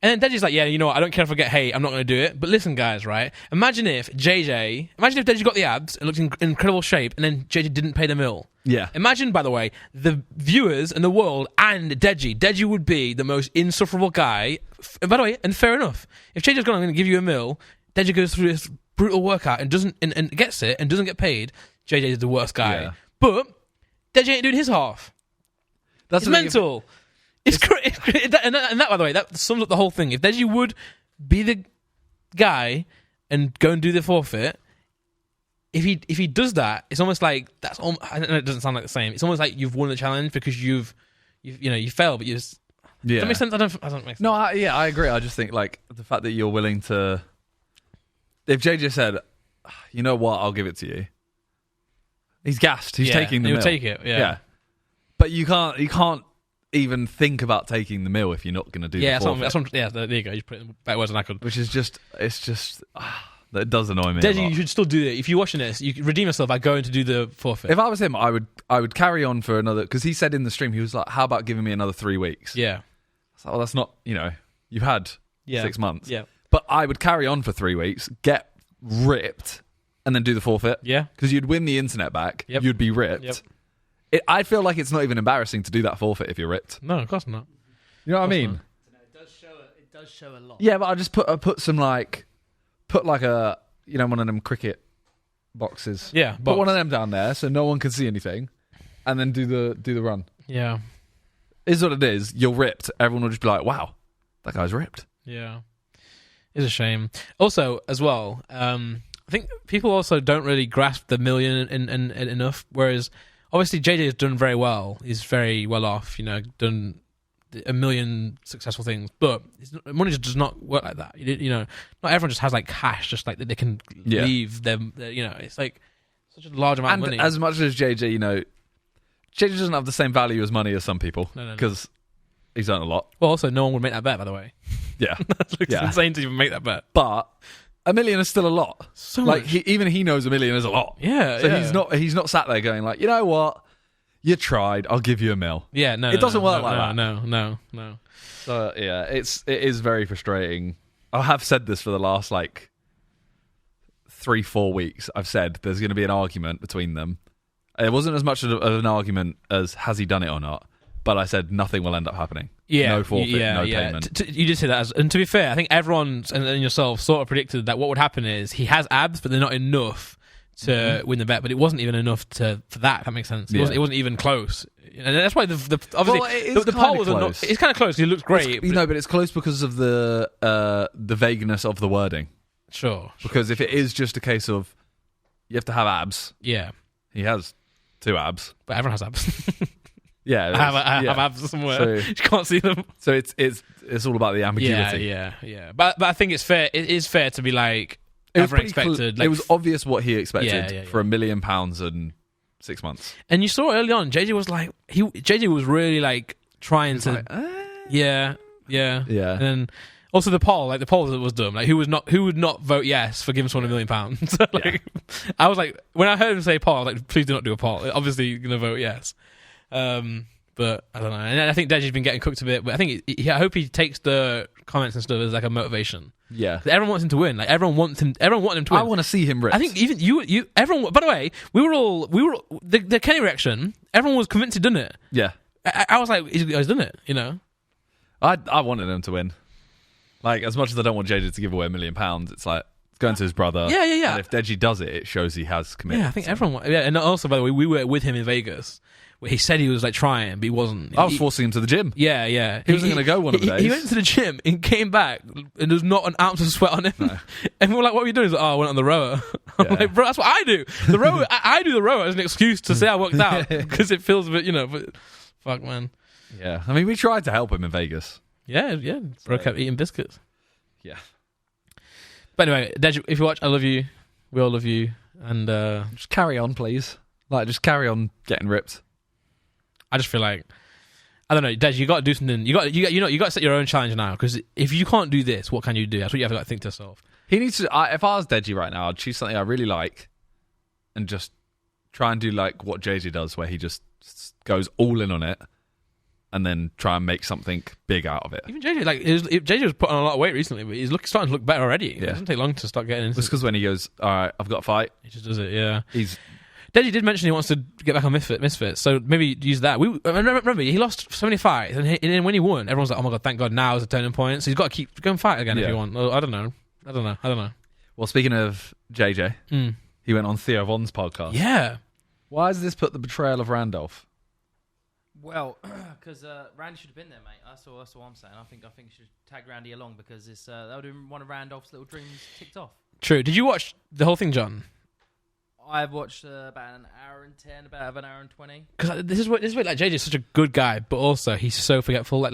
And then Deji's like, yeah, you know what, I don't care if I get hate, I'm not going to do it. But listen, guys, right? Imagine if Deji got the abs and looked in incredible shape, and then JJ didn't pay the mill. Yeah. Imagine, by the way, the viewers and the world and Deji. Deji would be the most insufferable guy. And by the way, and fair enough, if JJ's gone, I'm going to give you a mill, Deji goes through this brutal workout and gets it and doesn't get paid, JJ is the worst guy. Yeah. But Deji ain't doing his half. It's mental. It's crazy. And that, by the way, that sums up the whole thing. If Deji would be the guy and go and do the forfeit, if he does that, it's almost like I don't know, it doesn't sound like the same. It's almost like you've won the challenge because you failed, but you just. Yeah. Does that make sense? I don't make sense. No, I agree. I just think like the fact that you're willing to. If JJ said, "You know what, I'll give it to you," he's gassed. He's taking the mill. He'll take it. Yeah. But you can't even think about taking the mill if you're not going to do the forfeit. There you go. You put it in better words than I could. Which is just, that does annoy me. Deji, you should still do it. If you're watching this, you can redeem yourself by going to do the forfeit. If I was him, I would carry on for another, because he said in the stream, he was like, "How about giving me another 3 weeks?" Yeah. So, that's not, you've had 6 months. Yeah. But I would carry on for 3 weeks, get ripped, and then do the forfeit. Yeah. Because you'd win the internet back. Yep. You'd be ripped. Yep. I feel like it's not even embarrassing to do that forfeit if you're ripped. No, of course not. You know what I mean? It does show a lot. Yeah, but I just put some like a one of them cricket boxes. Yeah, put one of them down there so no one can see anything, and then do the run. Yeah, is what it is. You're ripped. Everyone will just be like, "Wow, that guy's ripped." Yeah, it's a shame. Also, as well, I think people also don't really grasp the million and enough. Whereas, obviously, JJ has done very well. He's very well off. Done a million successful things, but money just does not work like that. Not everyone just has like cash, just like that they can leave them. It's like such a large amount of money. As much as JJ, JJ doesn't have the same value as money as some people because he's earned a lot. Well, also, no one would make that bet, by the way. Yeah, it's insane to even make that bet. But $1 million is still a lot. So like much. Even he knows $1 million is a lot. Yeah. So he's not sat there going like, you know what. You tried. I'll give you $1 million. Yeah, no, it doesn't work like that. No. So it is very frustrating. I have said this for the last like 3-4 weeks, I've said there's going to be an argument between them. It wasn't as much of an argument as has he done it or not, but I said nothing will end up happening. Yeah, no forfeit, no payment. You did say that, and to be fair, I think everyone and yourself sort of predicted that what would happen is he has abs, but they're not enough to win the bet. But it wasn't even enough for that. If that makes sense. It wasn't even close, and that's why the poll was close. It's kind of close. He looks great, but it's close because of the vagueness of the wording. Sure. Because if it is just a case of you have to have abs, yeah, he has 2 abs, but everyone has abs. Yeah, I have abs somewhere. So, you can't see them. So it's all about the ambiguity. Yeah. But I think it's fair. It is fair to be like everyone expected. It was obvious what he expected for £1 million and 6 months. And you saw early on, JJ was like JJ was really like trying to. Like, yeah. And then also the poll was dumb. Like who would not vote yes for giving someone £1 million? I was like, when I heard him say poll, I was like, please do not do a poll. Obviously, you're gonna vote yes. But I don't know. And I think Deji's been getting cooked a bit. But I think I hope he takes the comments and stuff as like a motivation. Yeah, everyone wants him to win. Like everyone wanted him to win. I want to see him ripped. I think even you, everyone. By the way, we were all the Kenny reaction. Everyone was convinced he'd done it. Yeah, I was like, he's done it. You know, I wanted him to win. Like as much as I don't want JJ to give away £1 million, it's like it's going to his brother. Yeah. And if Deji does it, it shows he has committed. Yeah, I think everyone. Yeah, and also by the way, we were with him in Vegas. He said he was like trying, but he wasn't. I was forcing him to the gym. Yeah. He wasn't going to go one of the days. He went to the gym and came back, and there's not an ounce of sweat on him. No. And we were like, "What are you doing?" He's like, "Oh, I went on the rower." I'm like, "Bro, that's what I do. The rower, I do the rower as an excuse to say I worked out because it feels a bit, But fuck, man. Yeah, I mean, we tried to help him in Vegas. Yeah. Bro kept eating biscuits. Yeah. But anyway, Deji, if you watch, I love you. We all love you, and just carry on, please. Like, just carry on getting ripped. I just feel like, I don't know, Deji, you got to do something. You got to set your own challenge now, because if you can't do this, what can you do? That's what you have to think to yourself. He needs to. If I was Deji right now, I'd choose something I really like, and just try and do like what JJ does, where he just goes all in on it, and then try and make something big out of it. Even JJ, JJ was putting on a lot of weight recently, but he's starting to look better already. Yeah. It doesn't take long to start getting into it. It's because when he goes, all right, I've got a fight, he just does it. Yeah, Deji did mention he wants to get back on Misfits, so maybe use that. Remember, he lost so many fights, and then when he won, everyone's like, "Oh my god, thank God, now is a turning point." So he's got to go and fight again if you want. I don't know. Well, speaking of JJ, he went on Theo Von's podcast. Yeah. Why has this put the betrayal of Randolph? Well, because Randy should have been there, mate. That's all I'm saying. I think you should tag Randy along because that would have been one of Randolph's little dreams ticked off. True. Did you watch the whole thing, John? I've watched about an hour and 10, about an hour and 20. Because this is what like JJ is such a good guy, but also he's so forgetful.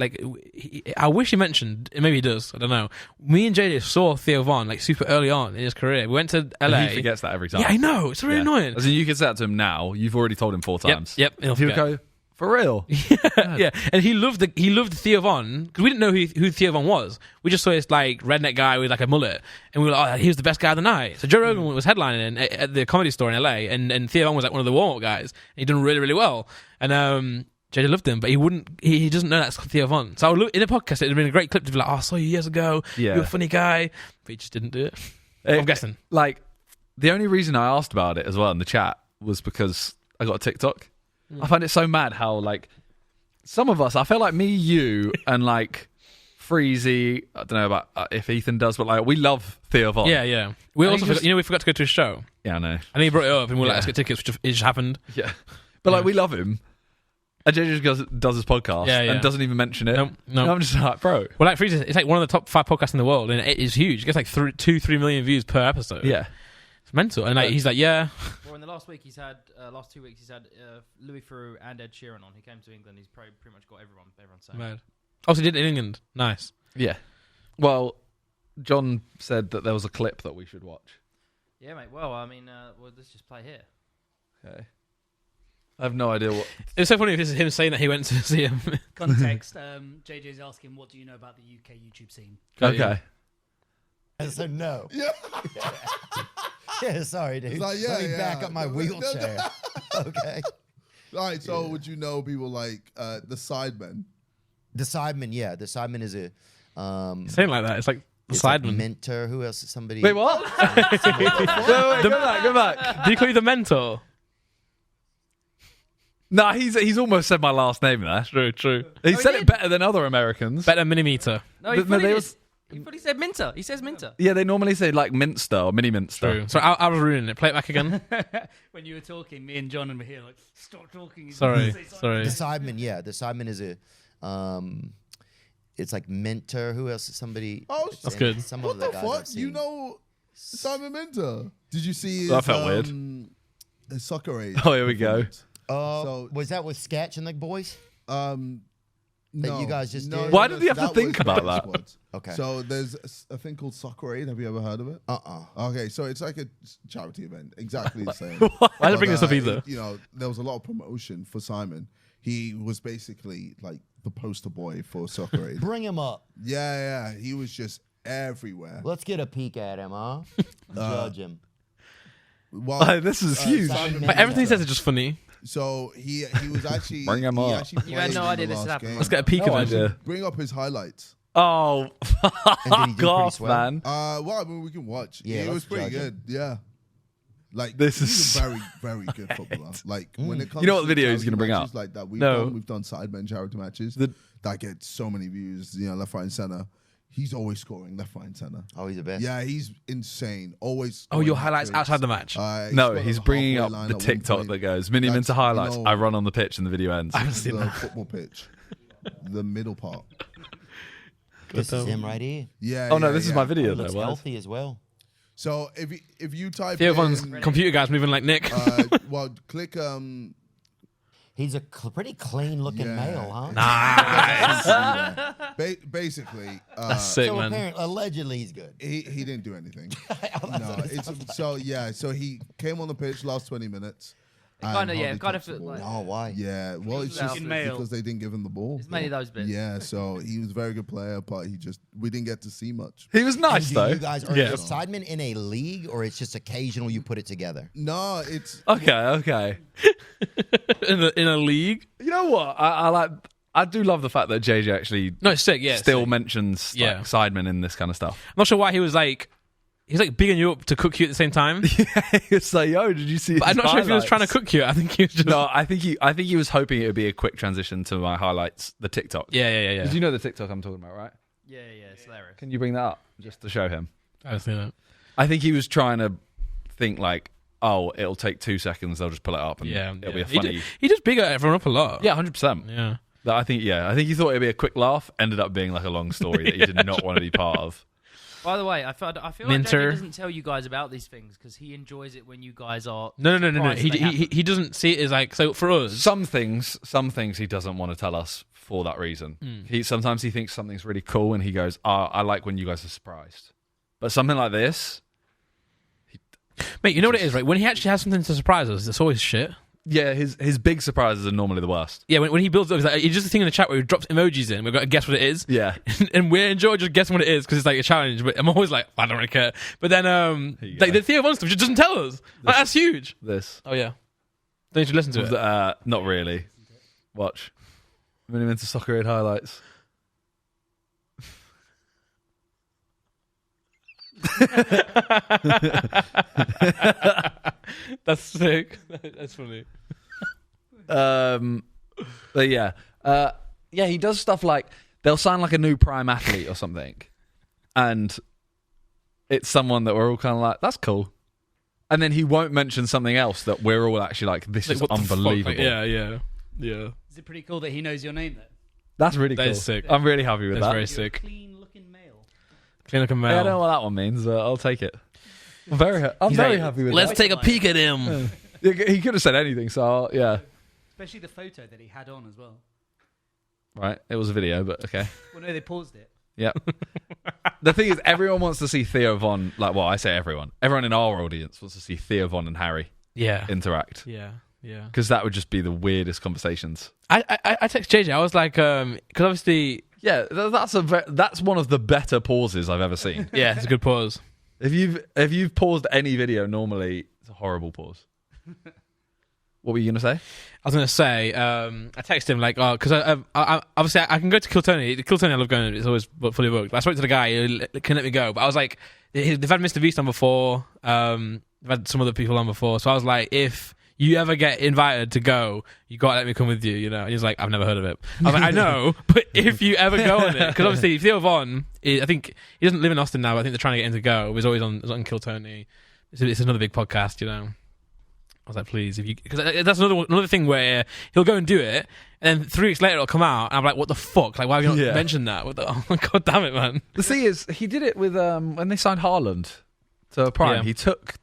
I wish he mentioned. Maybe he does. I don't know. Me and JJ saw Theo Von like super early on in his career. We went to LA. And he forgets that every time. Yeah, I know. It's really annoying. As in, you can say that to him now. You've already told him 4 times. Yep. He'll go, for real? Yeah. And he loved Theo Von because we didn't know who Theo Von was. We just saw this like redneck guy with like a mullet, and we were like, "Oh, he was the best guy of the night." So Joe Rogan was headlining at the Comedy Store in LA, and Theo Von was like one of the warm-up guys. And he done really, really well, and JJ loved him, but he doesn't know that's Theo Von. So I would look in the podcast. It'd have been a great clip to be like, "Oh, I saw you years ago. Yeah. You're a funny guy," but he just didn't do it. I'm guessing. Like the only reason I asked about it as well in the chat was because I got a TikTok. I find it so mad how like. Some of us, I feel like me, you, and like Freezy. I don't know about if Ethan does, but like we love Theo Von. Yeah. We also forgot to go to his show. Yeah, I know. And he brought it up, and we were like, let's get tickets, which it just happened. Yeah, but like we love him. And JJ just does his podcast and doesn't even mention it. No. I'm just like, bro. Well, like Freezy, it's like one of the top 5 podcasts in the world, and it is huge. It gets like 2-3 million views per episode. Yeah. It's mental. And like he's like, yeah. Well, in the last 2 weeks, he's had Louis Theroux and Ed Sheeran on. He came to England. He's pretty much got everyone saying. Mad. Oh, so he did it in England. Nice. Yeah. Well, John said that there was a clip that we should watch. Yeah, mate. Well, I mean, let's just play here. Okay. I have no idea what... It's so funny if this is him saying that he went to see him. Context, JJ's asking, what do you know about the UK YouTube scene? Okay. So no. Yeah. Yeah, sorry, dude. Let me back up my wheelchair. Okay. All right, so would you know people like the Sidemen? The Sidemen, yeah. The Sidemen is a... Saying like that, it's like... Sidemen. Mentor. Who else? Somebody. Wait, what? Somebody Go back. Do you call you the mentor? No, he's almost said my last name there. True. He said it better than other Americans. Better Miniminter. No, he fully said Minter. He says Minter. Yeah, they normally say like Minster or Miniminter. True. So I was ruining it. Play it back again. When you were talking, me and John were here like, stop talking. Sorry. The Sidemen, yeah. The Sidemen is it's like Mentor. Who else? Somebody. Oh, that's good. Some what of the the guys fuck? I've seen. You know Simon Minter? Did you see his, That felt weird. his soccer age? Oh, here we go. So was that with Sketch and the boys? No, you guys just no, did? Why did we have to that think was about Red that? Squad. Okay. So there's a thing called Soccer Aid. Have you ever heard of it? Okay, so it's like a charity event, exactly the same. I didn't bring this up either. There was a lot of promotion for Simon. He was basically like the poster boy for Soccer Aid. Bring him up. Yeah. He was just everywhere. Let's get a peek at him, huh? Judge him. Well, This is huge. But everything he says is just funny. So he was actually Bring him up. You had no idea this happened. Let's get a peek of it. Bring up his highlights. Oh, And did he do fuck pretty off, swell? man. Well, I mean, we can watch. Yeah, it was let's pretty judge good. Yeah. Like This he's is a very, very good footballer. Like when it comes, You know what to video he's charity gonna bring matches up? Like that, No. we've done Sidemen charity matches The- that get so many views. Left, right, and center. He's always scoring left, right, and center. Oh, he's the best. Yeah, he's insane. Always. Oh, your scoring highlights hat-tricks. outside the match. No, scored he's on the bringing halfway up line the at one TikTok point. that goes Miniminter That's, highlights. I run on the pitch and the video ends. I haven't seen the that. football pitch, the middle part. This is him right here. Yeah. Oh no, yeah, this is yeah. my He video looks though. healthy as well. So if you type Theo Von's in, computer guy's moving like Nick. well, click He's a pretty clean looking Yeah. male, huh? basically, That's sick, So man. apparently, allegedly, he's good. he didn't do anything. So he came on the pitch last 20 minutes. and Kinda, yeah, hardly kind touched of the like- ball. Oh, why? Yeah, well, it's just Male. because they didn't give him the ball. It's mainly those bits. Yeah, so he was a very good player, but we didn't get to see much. He was nice Do though. you guys are Yeah. the Sidemen in a league, or it's just occasional you put it together? No, it's Okay. in a league. You know what? I do love the fact that JJ actually No, it's sick. Yeah, it's still sick. mentions like, Yeah. Sidemen in this kind of stuff. I'm not sure why he was like bigging you up to cook you at the same time. It's like, yo, did you see? But I'm his not sure if he was trying to highlights? cook you. I think he was just. No, I think he was hoping it would be a quick transition to my highlights, the TikTok. Yeah. Did you know the TikTok I'm talking about, right? Yeah, it's hilarious. Can you bring that up just to show him? I don't see that. I think he was trying to think like, oh, it'll take 2 seconds. They'll just pull it up and Yeah, it'll be a He funny. just big everyone up a lot. Yeah, 100%. Yeah. I think he thought it'd be a quick laugh. Ended up being like a long story that he did not want to be part of. By the way, I feel like Minter. JJ doesn't tell you guys about these things because he enjoys it when you guys are. No. surprised they happen. He doesn't see it as like, so for us. Some things he doesn't want to tell us for that reason. Sometimes he thinks something's really cool and he goes, I like when you guys are surprised. But something like this, Mate, you know what it is, right? When he actually has something to surprise us, it's always shit. yeah, his big surprises are normally the worst. Yeah, when he builds up, he's just a thing in the chat where he drops emojis in. We've got to guess what it is. Yeah. And we enjoy just guessing what it is because it's like a challenge. But I'm always like, I don't really care. But then, you like go. the Theo Von stuff just doesn't tell us. Like, that's huge. This. Oh yeah, don't you should listen to it. Not really. Watch. Miniminter Soccer Aid highlights. That's sick. That's funny. But yeah. He does stuff like they'll sign like a new prime athlete or something. And it's someone that we're all kind of like, that's cool. And then he won't mention something else that we're all actually like, this is What the fuck? unbelievable. Like, yeah. Is it pretty cool that he knows your name then? That's really That cool. is sick. I'm really happy with That's that. very You're a sick. clean looking male. Clean like a I don't know male. what that one means, but I'll take it. I'm very He's very like, happy with Let's that. take a peek at him. He could have said anything, so yeah. Especially the photo that he had on as well. Right, it was a video, but okay. Well, no, they paused it. Yep. The thing is, everyone wants to see Theo Von. Like, well, I say everyone. Everyone in our audience wants to see Theo Von and Harry Yeah. interact Yeah. because that would just be the weirdest conversations. I text JJ. I was like, because obviously, Yeah, that's one of the better pauses I've ever seen. yeah, it's a good pause. If you've paused any video, normally it's a horrible pause. What were you gonna say? I was gonna say, I texted him like, because I obviously I can go to Kiltony. Kiltony, I love going. It's always fully booked. But I spoke to the guy who can let me go, but I was like, they've had Mr. Beast on before. They've had some other people on before, so I was like, if you ever get invited to go, you gotta let me come with you, you know. And he's like, I've never heard of it. I was like, I know, but if you ever go on it, because obviously Theo Von, I think he doesn't live in Austin now. But I think they're trying to get him to go. He was always on Kiltony. It's another big podcast, you know. I was like, please, because that's another thing where he'll go and do it, and then 3 weeks later it'll come out, and I'm like, what the fuck? Like, why have you not mentioned that? God damn it, man. The thing is, he did it with when they signed Haaland to Prime. Yeah. He took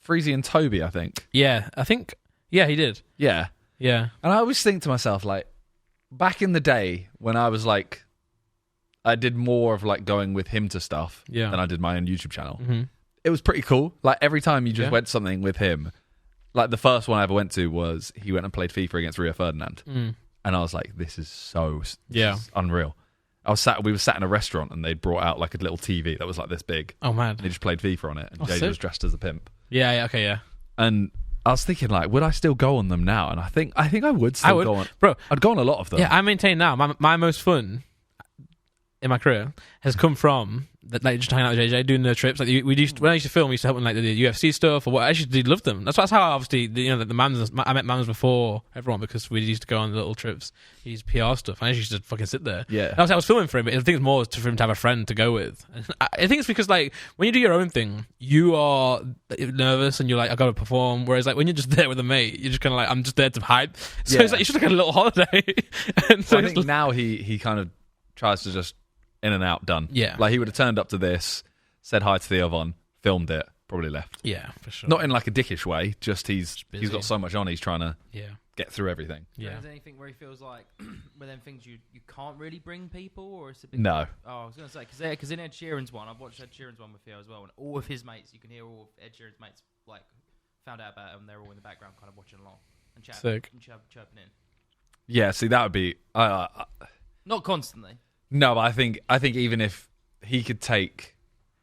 Freezy and Toby, I think. Yeah, he did. Yeah. Yeah. And I always think to myself, like, back in the day when I was like, I did more of like going with him to stuff than I did my own YouTube channel. Mm-hmm. It was pretty cool. Like, every time you just went to something with him. Like, the first one I ever went to was he went and played FIFA against Rio Ferdinand. And I was like, this is unreal. We were sat in a restaurant and they'd brought out like a little TV that was like this big. Oh, man. And they just played FIFA on it. And Deji was dressed as a pimp. Yeah, okay, yeah. And I was thinking, like, would I still go on them now? And I think I would still go on. Bro, I'd go on a lot of them. Yeah, I maintain now, my most fun in my career has come from like just hanging out with JJ, doing the trips. Like when I used to film, we used to help with like the UFC stuff or what. I actually did love them. That's how obviously the Mams. I met Mams before everyone because we used to go on little trips. He used PR stuff. I actually used to fucking sit there. Yeah, I was filming for him, but I think it's more for him to have a friend to go with. I think it's because like when you do your own thing, you are nervous and you're like, I got to perform. Whereas like when you're just there with a mate, you're just kind of like, I'm just there to hype. So it's like it's just like a little holiday. And so I think now he kind of tries to just in and out, done. Yeah. Like, he would have turned up to this, said hi to Theo Von, filmed it, probably left. Yeah, for sure. Not in like a dickish way, just he's got so much on, he's trying to get through everything. Yeah. Is there anything where he feels like, with them things you can't really bring people, or it's a bit... No. Oh, I was going to say, because in Ed Sheeran's one, I've watched Ed Sheeran's one with Theo as well, and all of his mates, you can hear all of Ed Sheeran's mates, like, found out about him, they're all in the background kind of watching along and chirping in. Yeah, see, that would be... Not constantly. No, but I think even if he could take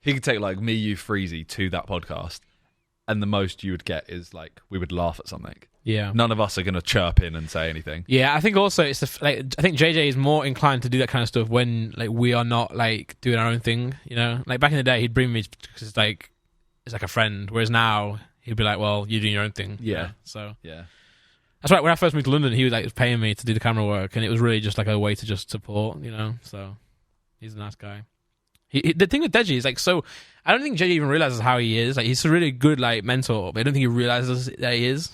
like me, you, Freezy to that podcast, and the most you would get is like we would laugh at something. Yeah, none of us are going to chirp in and say anything. Yeah, I think also it's I think JJ is more inclined to do that kind of stuff when like we are not like doing our own thing. You know, like back in the day, he'd bring me because it's like a friend, whereas now he'd be like, "Well, you're doing your own thing." Yeah. You know? So yeah. That's right. When I first moved to London, he was like paying me to do the camera work, and it was really just like a way to just support, you know. So he's a nice guy. The thing with Deji is like, so I don't think Deji even realizes how he is. Like, he's a really good like mentor, but I don't think he realizes that he is.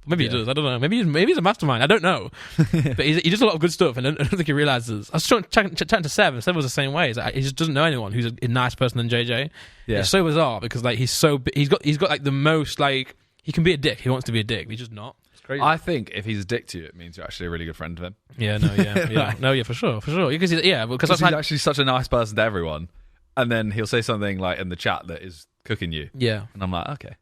Maybe he does. I don't know. Maybe he's a mastermind. I don't know. But he does a lot of good stuff, and I don't think he realizes. I was chatting to Seb, and Seb was the same way. Like, he just doesn't know anyone who's a nice person than JJ. Yeah. It's so bizarre because like he's got like the most like he can be a dick. He wants to be a dick, but he's just not. Crazy. I think if he's a dick to you, it means you're actually a really good friend of him. Yeah, no, yeah. No, yeah, for sure. Because he's he's actually such a nice person to everyone, and then he'll say something like in the chat that is cooking you. Yeah, and I'm like, okay,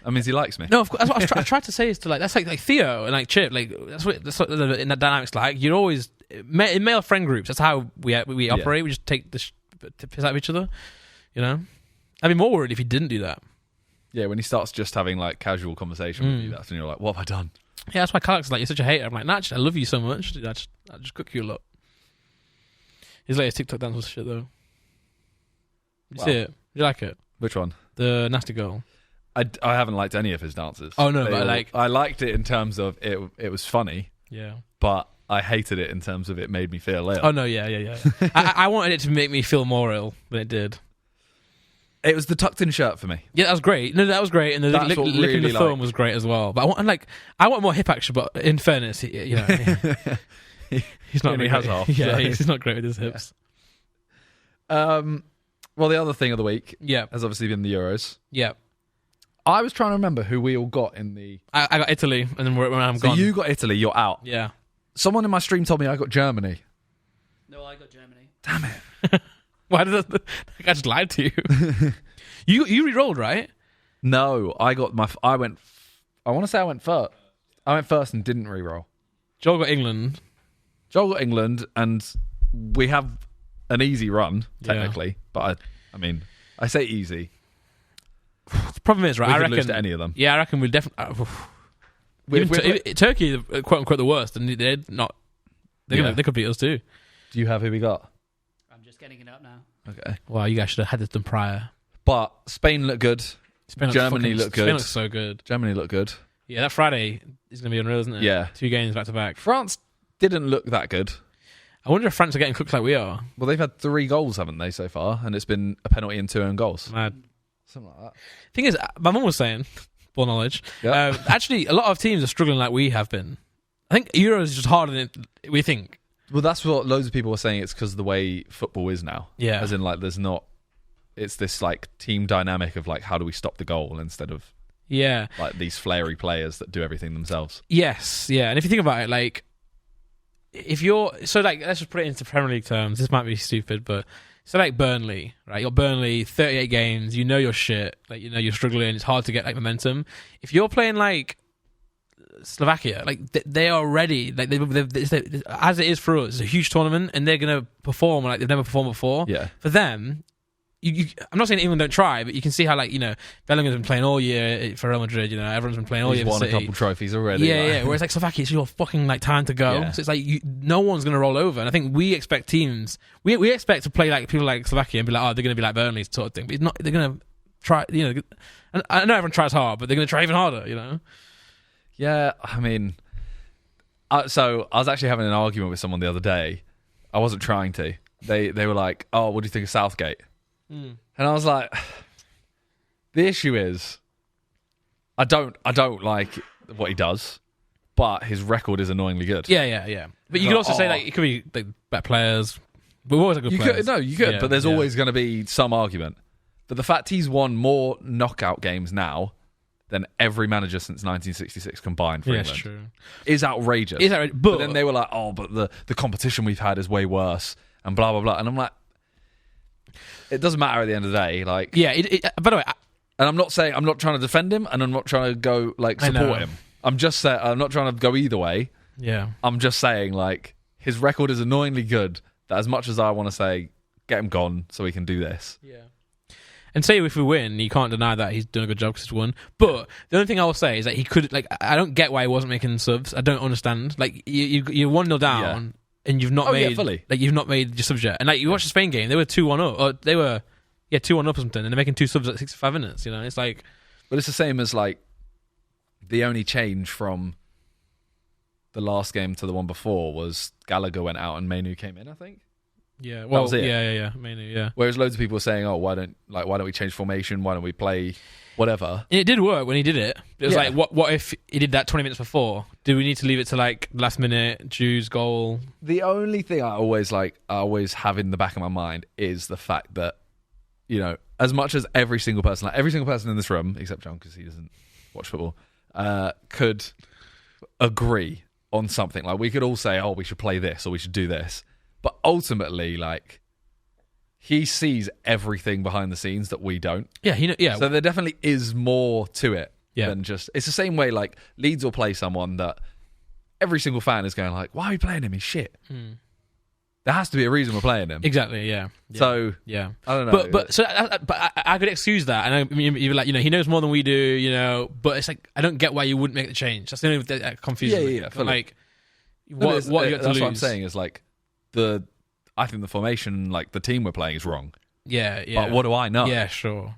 that means he likes me. No, of course. That's what I tried to say is to like that's like Theo and like Chip. Like that's what in that dynamics like. You're always in male friend groups. That's how we operate. Yeah. We just take the to piss out of each other. You know, I'd be more worried if he didn't do that. Yeah, when he starts just having like casual conversation with you, that's when you're like, what have I done? Yeah, that's why Calix is like, you're such a hater. I'm like, nah, actually, I love you so much. I just cook you a lot. His latest TikTok dance was shit, though. You see it? You like it? Which one? The Nasty Girl. I haven't liked any of his dances. Oh, no, but I liked it in terms of it was funny. Yeah. But I hated it in terms of it made me feel ill. Oh, no, yeah. I wanted it to make me feel more ill than it did. It was the tucked-in shirt for me. Yeah, that was great. No, that was great, and the lipping the film was great as well. But I want more hip action. But in fairness, he's not. He has half. Yeah, he's not great with his hips. Well, the other thing of the week, has obviously been the Euros. Yeah, I was trying to remember who we all got in the. I got Italy, and then when I'm gone. So you got Italy. You're out. Yeah. Someone in my stream told me I got Germany. No, I got Germany. Damn it. Why did I just lied to you? You re-rolled, right? No, I want to say I went first. I went first and didn't re-roll. Joel got England. And we have an easy run technically, but I mean, I say easy. The problem is, right? I reckon lose to any of them. Yeah, I reckon we'll definitely. Turkey, quote unquote, the worst, and they're not. They could beat us too. Do you have who we got? I'm just getting it up now. Okay. Well, you guys should have had this done prior. But Spain looked good. Germany looked good. Spain looks so good. Germany looked good. Yeah, that Friday is going to be unreal, isn't it? Yeah. 2 games back to back. France didn't look that good. I wonder if France are getting cooked like we are. Well, they've had 3 goals, haven't they, so far? And it's been a penalty and 2 own goals. Mad. Something like that. Thing is, my mum was saying, full knowledge, actually, a lot of teams are struggling like we have been. I think Euros is just harder than we think. Well, that's what loads of people were saying. It's because of the way football is now. Yeah. As in, like, there's not... It's this, like, team dynamic of, like, how do we stop the goal instead of... Yeah. Like, these flary players that do everything themselves. Yes, yeah. And if you think about it, like, if you're... So, like, let's just put it into Premier League terms. This might be stupid, but... So, like, Burnley, right? You're Burnley, 38 games. You know your shit. Like, you know you're struggling. It's hard to get, like, momentum. If you're playing, like... Slovakia, like they are ready. Like as it is for us, it's a huge tournament, and they're gonna perform like they've never performed before. Yeah. For them, I'm not saying England don't try, but you can see how Bellingham's been playing all year for Real Madrid. Everyone's been playing all year. He's won a couple trophies already. Yeah, yeah. Whereas like Slovakia, it's your fucking like time to go. Yeah. So it's like no one's gonna roll over. And I think we expect teams. We expect to play like people like Slovakia and be like, oh, they're gonna be like Burnley sort of thing. But it's not. They're gonna try. And I know everyone tries hard, but they're gonna try even harder. Yeah, I mean, so I was actually having an argument with someone the other day. I wasn't trying to. They were like, "Oh, what do you think of Southgate?" And I was like, "The issue is, I don't like what he does, but his record is annoyingly good." Yeah. But you could also say like it could be like better players. We've always had good players. You could, but there's always going to be some argument. But the fact he's won more knockout games now than every manager since 1966 combined for England. True. Is outrageous. But then they were like, oh, but the competition we've had is way worse, and blah, blah, blah. And I'm like, it doesn't matter at the end of the day. Like, yeah, by the way... And I'm not trying to defend him, and I'm not trying to go, like, support him. I'm just saying, I'm not trying to go either way. Yeah. I'm just saying, like, his record is annoyingly good, that as much as I want to say, get him gone so we can do this. Yeah. And say if we win, you can't deny that he's done a good job because he's won. But the only thing I will say is that he could, like, I don't get why he wasn't making subs. I don't understand. Like, you're 1-0 down, and you've not made, like, you've not made your subs yet. And like, you watch the Spain game, they were 2-1 up, or they were 2-1 up or something, and they're making 2 subs at 65 minutes. It's like, but it's the same as like the only change from the last game to the one before was Gallagher went out and Mainu came in, I think. Yeah, well, that was it. Yeah. Mainly, yeah. Whereas loads of people were saying, "Oh, why don't we change formation? Why don't we play whatever?" And it did work when he did it. It was like, what if he did that 20 minutes before? Do we need to leave it to like last minute, Jude's goal? The only thing I always have in the back of my mind is the fact that, as much as every single person in this room, except John because he doesn't watch football, could agree on something. Like we could all say, "Oh, we should play this," or "We should do this." But ultimately, like, he sees everything behind the scenes that we don't. Yeah, So there definitely is more to it than just... It's the same way, like, Leeds will play someone that every single fan is going like, why are we playing him? He's shit. There has to be a reason we're playing him. Exactly, yeah. So, yeah. I don't know. But I could excuse that. And I mean, you're like, he knows more than we do, but it's like, I don't get why you wouldn't make the change. That's the only thing that confuses me. Yeah. Like, what you got to lose? That's what I'm saying is, like, I think the formation, like the team we're playing, is wrong. Yeah. But what do I know? Yeah, sure.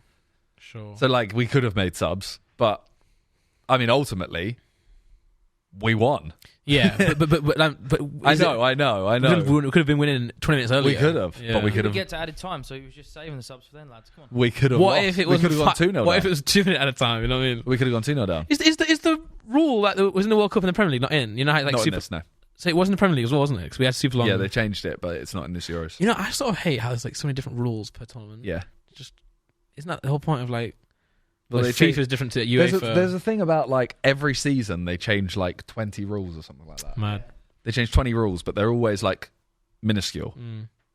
So like we could have made subs, but I mean ultimately we won. Yeah, but I know. We could have been winning 20 minutes earlier. We could have, but we could have. Get to added time, so he was just saving the subs for then, lads. Come on. We could have. What if it was? We could have gone 2-0 down. What if it was 2 minutes at a time? You know what I mean? We could have gone 2-0 down. Is the rule that was in the World Cup and the Premier League not in? How like not in this, no. So it wasn't the Premier League as well, wasn't it? Because we had super long. Yeah, they changed it, but it's not in this Euros. I sort of hate how there's like so many different rules per tournament. Yeah, just isn't that the whole point of like? Well, FIFA is different to UEFA. There's a thing about like every season they change like 20 rules or something like that. Mad. They change 20 rules, but they're always like minuscule.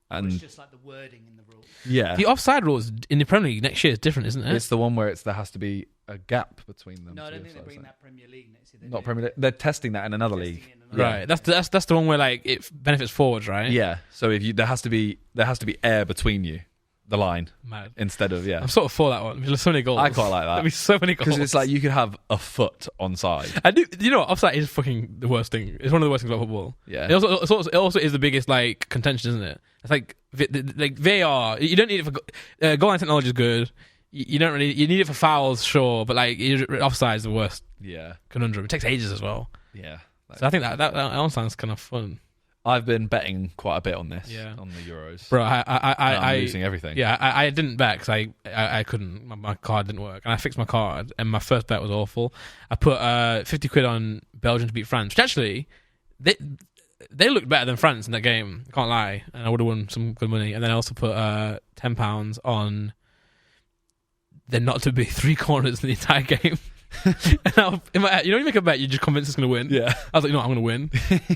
And it's just like the wording in the rules. Yeah, the offside rules in the Premier League next year is different, isn't it? It's the one where there has to be a gap between them. No, I don't think they bring that Premier League next year. Not Premier League. They're testing that in another league. Right. That's the one where like it benefits forwards, right? Yeah. So if there has to be air between you the line Mad. instead of I'm sort of for that one. There's so many goals. I quite like that. There'd be so many goals because it's like you could have a foot onside. I do. You know, what? Offside is fucking the worst thing. It's one of the worst things about football. Yeah. It also is the biggest like contention, isn't it? It's like VAR. You don't need it for goal line technology is good. You don't really. You need it for fouls, sure, but like offside is the worst. Yeah. Conundrum. It takes ages as well. Yeah. So I think that one sounds kind of fun. I've been betting quite a bit on this, on the Euros. Bro, I'm losing everything. Yeah, I didn't bet because I couldn't. My card didn't work. And I fixed my card, and my first bet was awful. I put 50 quid on Belgium to beat France, which actually, they looked better than France in that game. I can't lie. And I would have won some good money. And then I also put £10 on them not to be 3 corners in the entire game. And in my head, you know, you make a bet, you just convinced it's going to win. Yeah, I was like, no, I'm going to win,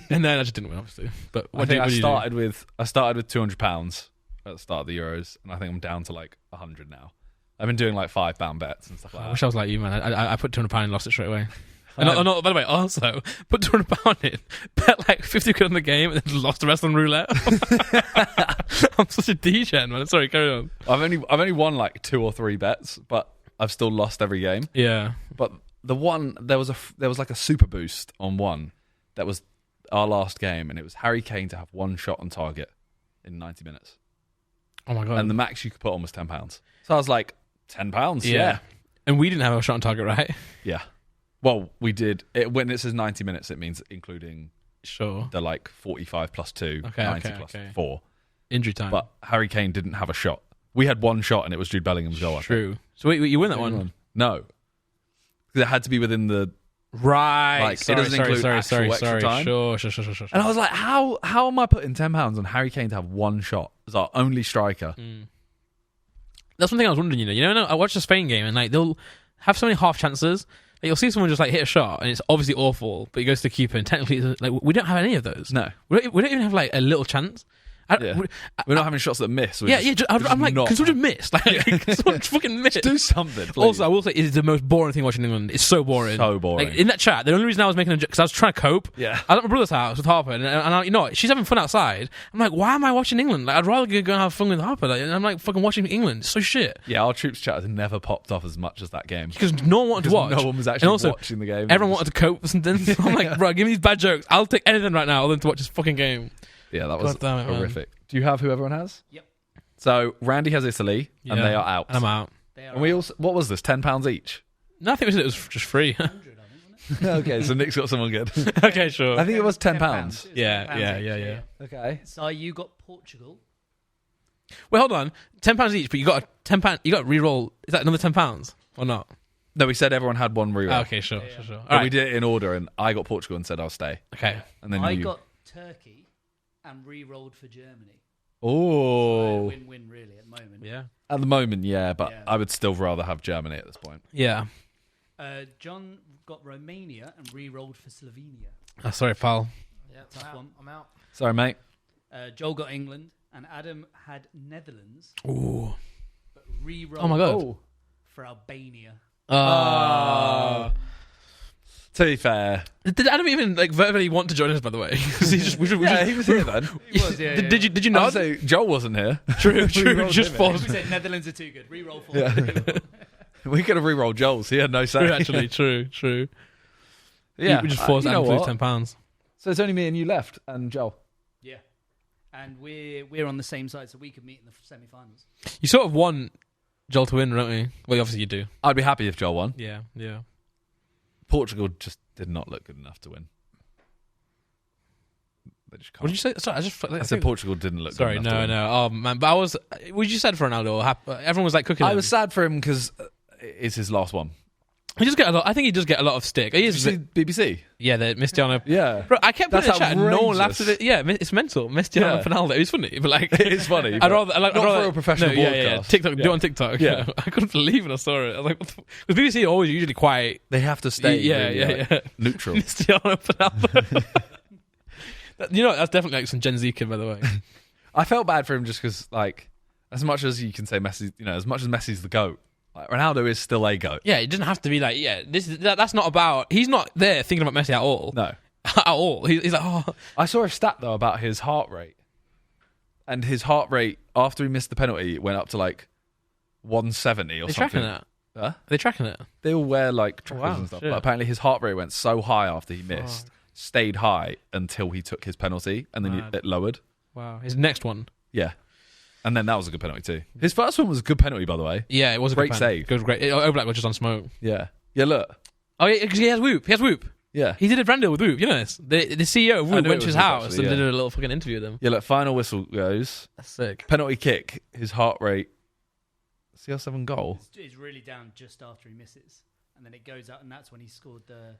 and then I just didn't win, obviously. But I started with £200 at the start of the Euros, and I think I'm down to like 100 now. I've been doing like £5 bets and stuff like that. I wish I was like you, man. I put £200 and lost it straight away. And by the way, also put £200 in, bet like 50 quid on the game, and then lost the rest on roulette. I'm such a degen, man. Sorry, carry on. I've only won like 2 or 3 bets, but I've still lost every game. Yeah. But the one there was like a super boost on one that was our last game, and it was Harry Kane to have 1 shot on target in 90 minutes. Oh my god! And the max you could put on was £10. So I was like, £10. Yeah. And we didn't have a shot on target, right? Yeah. Well, we did. When it says 90 minutes, it means including the like 45 plus 2, 90 plus 4 injury time. But Harry Kane didn't have a shot. We had 1 shot, and it was Jude Bellingham's goal. True. So wait, you win that one? No, because it had to be within the right. Like it doesn't include actual extra time. Sure. And I was like, how am I putting £10 on Harry Kane to have 1 shot as our only striker? That's one thing I was wondering. You know, I watched the Spain game, and like they'll have so many half chances. Like, you'll see someone just like hit a shot, and it's obviously awful, but he goes to the keeper, and technically, like we don't have any of those. No, we don't even have like a little chance. We're not having shots that miss. I'm like, can someone just miss? Like, can someone just fucking miss? Do something, please. Also, I will say, it's the most boring thing watching England. It's so boring. So boring. Like, in that chat, the only reason I was making a joke, because I was trying to cope. Yeah. I was at my brother's house with Harper, and I, she's having fun outside. I'm like, why am I watching England? Like, I'd rather go and have fun with Harper. Like, and I'm like, fucking watching England. It's so shit. Yeah, our troops chat has never popped off as much as that game. Because no one wanted to watch. No one was actually watching the game. Everyone wanted to cope with something. So I'm like, bro, give me these bad jokes. I'll take anything right now other than to watch this fucking game. Yeah, that was horrific. Do you have who everyone has? Yep. So Randy has Italy, and they are out. And I'm out. And we also, what was this? £10 each. No, I think it was just free. 100, I think, wasn't it? Okay, so Nick's got someone good. Okay, sure. I think it was £10. Yeah. Okay. So you got Portugal. Wait, hold on. £10 each, but you got £10. You got to re-roll. Is that another £10 or not? No, we said everyone had 1 reroll. Okay, sure. All right. We did it in order, and I got Portugal and said I'll stay. Okay. And then I got Turkey and re-rolled for Germany. Oh. So win-win really at the moment. Yeah. At the moment, yeah, but I would still rather have Germany at this point. Yeah. John got Romania and re-rolled for Slovenia. Oh, sorry, pal. Yeah, I'm out. Sorry, mate. Joel got England, and Adam had Netherlands. Ooh. But re-rolled Oh my god. For Albania. To be fair, did Adam even like verbally want to join us? By the way, he was here then. He was, yeah. Did you not? Say Joel wasn't here. True. Just forced. We said Netherlands are too good. Re-roll for them. We could have re-rolled Joel's. He had no say. Actually, true. Yeah, we just forced Adam to lose £10. So it's only me and you left, and Joel. Yeah, and we're on the same side, so we could meet in the semi-finals. You sort of want Joel to win, don't you? Well, obviously you do. I'd be happy if Joel won. Yeah. Portugal just did not look good enough to win. They just can't. What did you say? Sorry, I said Portugal didn't look good enough to win. No. Oh, man. But I was... What you said for Ronaldo? Everyone was like cooking I was sad for him because it's his last one. He does get a lot. I think he does get a lot of stick. He is BBC. Yeah, the Mistiano. Yeah, bro. I kept putting in the chat. outrageous. No one laughed at it. Yeah, it's mental. Mistiano Ronaldo. It's funny, but like it is funny. I'd rather not for a professional broadcast. Yeah. TikTok. Do it on TikTok. Yeah, I couldn't believe when I saw it. I was like, because BBC are always usually quite. They have to stay. Yeah. Neutral. Mistiano Ronaldo. You know, that's definitely like some Gen Z kid, by the way. I felt bad for him just because, like, as much as you can say Messi, as much as Messi's the GOAT. Like, Ronaldo is still a GOAT. Yeah, it doesn't have to be like, that's not about... He's not there thinking about Messi at all. No. At all. He's like, oh... I saw a stat, though, about his heart rate. And his heart rate after he missed the penalty went up to like 170 or something. Tracking it? Huh? Are they tracking it? They all wear like trackers and stuff. Shit. But apparently his heart rate went so high after he missed, stayed high until he took his penalty, and then it lowered. Wow. His next one. Yeah. And then that was a good penalty too. His first one was a good penalty, by the way. Yeah, it was a great good save. It was great. Oblak was just on smoke. Yeah. Yeah, look. Oh, yeah, because he has Whoop. Yeah. He did a brand deal with Whoop. You know this? The CEO of Whoop went to his house actually, and did a little fucking interview with him. Yeah, look, final whistle goes. That's sick. Penalty kick, his heart rate. CR7 goal. It's really down just after he misses. And then it goes up, and that's when he scored the,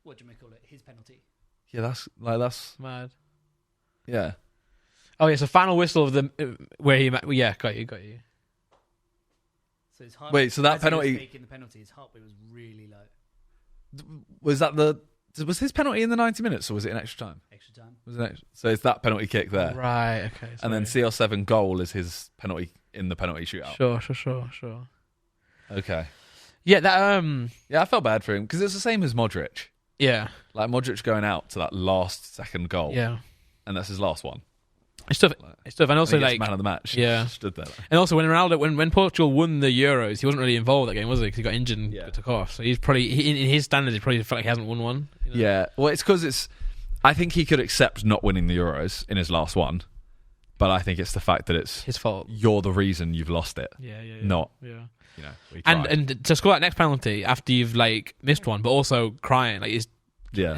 what do you call it? His penalty. Yeah, that's mad. Yeah. Oh, yeah, so final whistle of the, where he, yeah, got you. So his heart Wait, so that penalty. Taking the penalty, his heart rate was really low. Was his penalty in the 90 minutes or was it in extra time? Extra time. So it's that penalty kick there. Right, okay. Sorry. And then CR7 goal is his penalty in the penalty shootout. Sure. Okay. Yeah, that Yeah, I felt bad for him because it's the same as Modric. Yeah. Like Modric going out to that last second goal. Yeah. And that's his last one. It's tough. And also like man of the match. Yeah. Stood there. And also when Ronaldo, when Portugal won the Euros, he wasn't really involved that game, was he? Because he got injured and took off. So he's probably in his standards, he probably felt like he hasn't won one. You know? Yeah. Well, it's because I think he could accept not winning the Euros in his last one, but I think it's the fact that it's his fault. You're the reason you've lost it. Yeah. Not. Yeah. You know. And to score that next penalty after you've like missed one, but also crying, like it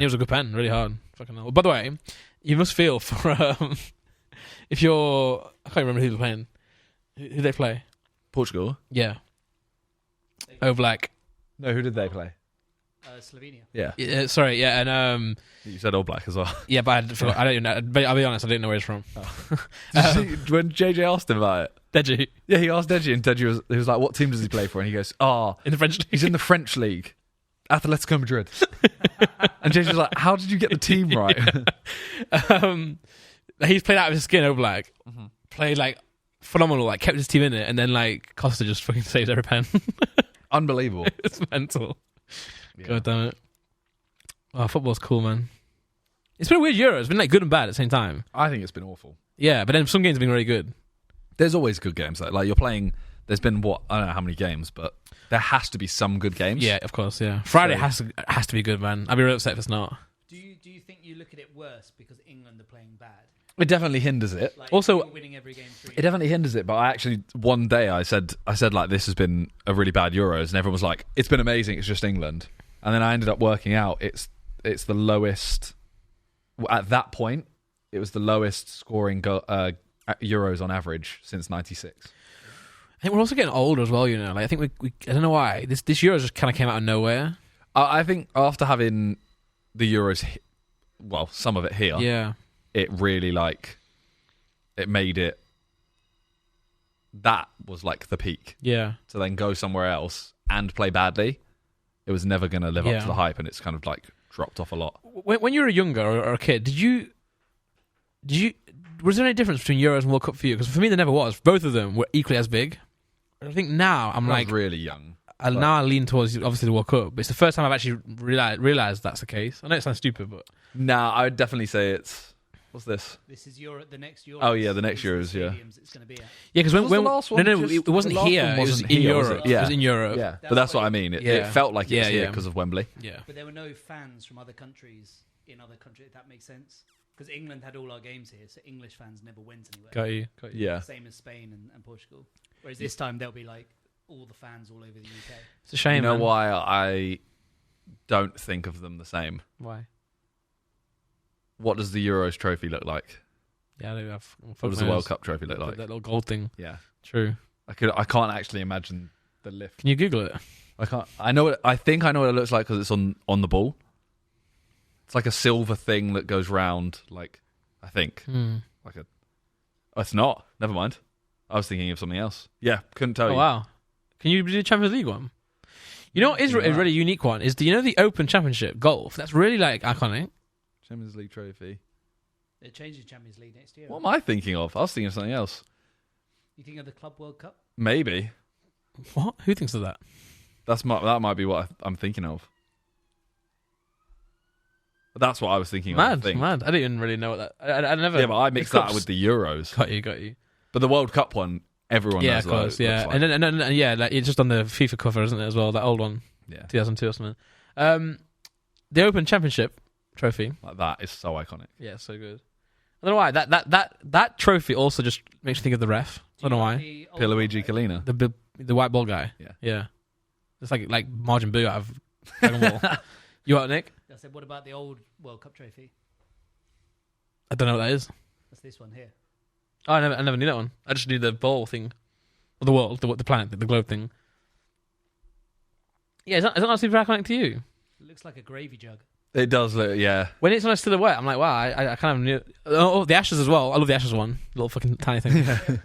was a good pen, really hard. Fucking hell. By the way, you must feel for if you're, I can't remember who they were playing. Who they play? Portugal. Yeah. Oblak. No, who did they play? Slovenia. Yeah. Sorry. Yeah, and you said Oblak as well. Yeah, but I don't even know. But I'll be honest, I didn't know where he's from. When JJ asked him about it. Deji. Yeah, he asked Deji, and Deji was like, "What team does he play for?" And he goes, in the French league. He's in the French league, Atletico Madrid." And JJ was like, "How did you get the team right?" He's played out of his skin, Oblak. Mm-hmm. Played like phenomenal, like kept his team in it, and then like Costa just fucking saves every pen. Unbelievable. It's mental. Yeah. God damn it. Oh, football's cool, man. It's been a weird Euro. It's been like good and bad at the same time. I think it's been awful. Yeah, but then some games have been really good. There's always good games though. Like you're playing. There's been I don't know how many games, but there has to be some good games. Yeah, of course. Yeah, Friday has to be good, man. I'd be real upset if it's not. Do you think you look at it worse because England are playing bad? It definitely hinders it. Like also, winning every game 3. It definitely hinders it. But I actually one day I said like this has been a really bad Euros, and everyone was like, "It's been amazing. It's just England." And then I ended up working out it's the lowest at that point. It was the lowest scoring Euros on average since '96. I think we're also getting older as well. You know, like I think we I don't know why this Euro just kind of came out of nowhere. I think after having the Euros, well, some of it here, yeah. It really it made it. That was like the peak. Yeah. To then go somewhere else and play badly, it was never going to live up to the hype, and it's kind of like dropped off a lot. When you were younger or a kid, did you? Was there any difference between Euros and World Cup for you? Because for me, there never was. Both of them were equally as big. I think now I was really young. Now I lean towards obviously the World Cup, but it's the first time I've actually realised that's the case. I know it sounds stupid, but I would definitely say it's. What's this? This is the next Euros. Oh yeah, the next Euros. Yeah. It's going to be at. Yeah, because when the last one, it wasn't here. It was in Europe. Yeah. It was in Europe. Yeah, but that's what I mean. It felt like it was here because of Wembley. Yeah, but there were no fans from other countries in other countries. If that makes sense. Because England had all our games here, so English fans never went anywhere. Got you. Yeah. Same as Spain and Portugal. Whereas this time there'll be like all the fans all over the UK. It's a shame. You know why I don't think of them the same? Why? What does the Euros trophy look like? Yeah, I do have. What does the World Cup trophy look like? That little gold thing. Yeah, true. I can't actually imagine the lift. Can you Google it? I can't. I think I know what it looks like because it's on the ball. It's like a silver thing that goes round. Like I think like a. Oh, it's not. Never mind. I was thinking of something else. Yeah, couldn't tell you. Oh wow! Can you do the Champions League one? You know what is a really unique one is the Open Championship golf. That's really like iconic. Champions League trophy. They're changing Champions League next year. What am I thinking of? I was thinking of something else. You think of the Club World Cup? Maybe. What? Who thinks of that? That might be what I'm thinking of. That's what I was thinking. Mad. I didn't even really know what that. I never. Yeah, but I mixed that with the Euros. Got you. But the World Cup one, everyone knows. Of course, yeah. Like. And then like it's just on the FIFA cover, isn't it, as well? That old one. Yeah. 2002 or something. The Open Championship trophy. Like that is so iconic. Yeah, so good. I don't know why. That trophy also just makes me think of the ref. I don't know why. Pierluigi Collina. The white ball guy. Yeah. It's like Majin Buu out of Dragon Ball. You what, Nick? I said, what about the old World Cup trophy? I don't know what that is. That's this one here. Oh, I never knew that one. I just knew the ball thing. Or the world, the planet, the globe thing. Yeah, is that not super iconic to you? It looks like a gravy jug. It does look, yeah. When it's on a silhouette, I'm like, wow, I kind of knew. Oh, the Ashes as well. I love the Ashes one. Little fucking tiny thing.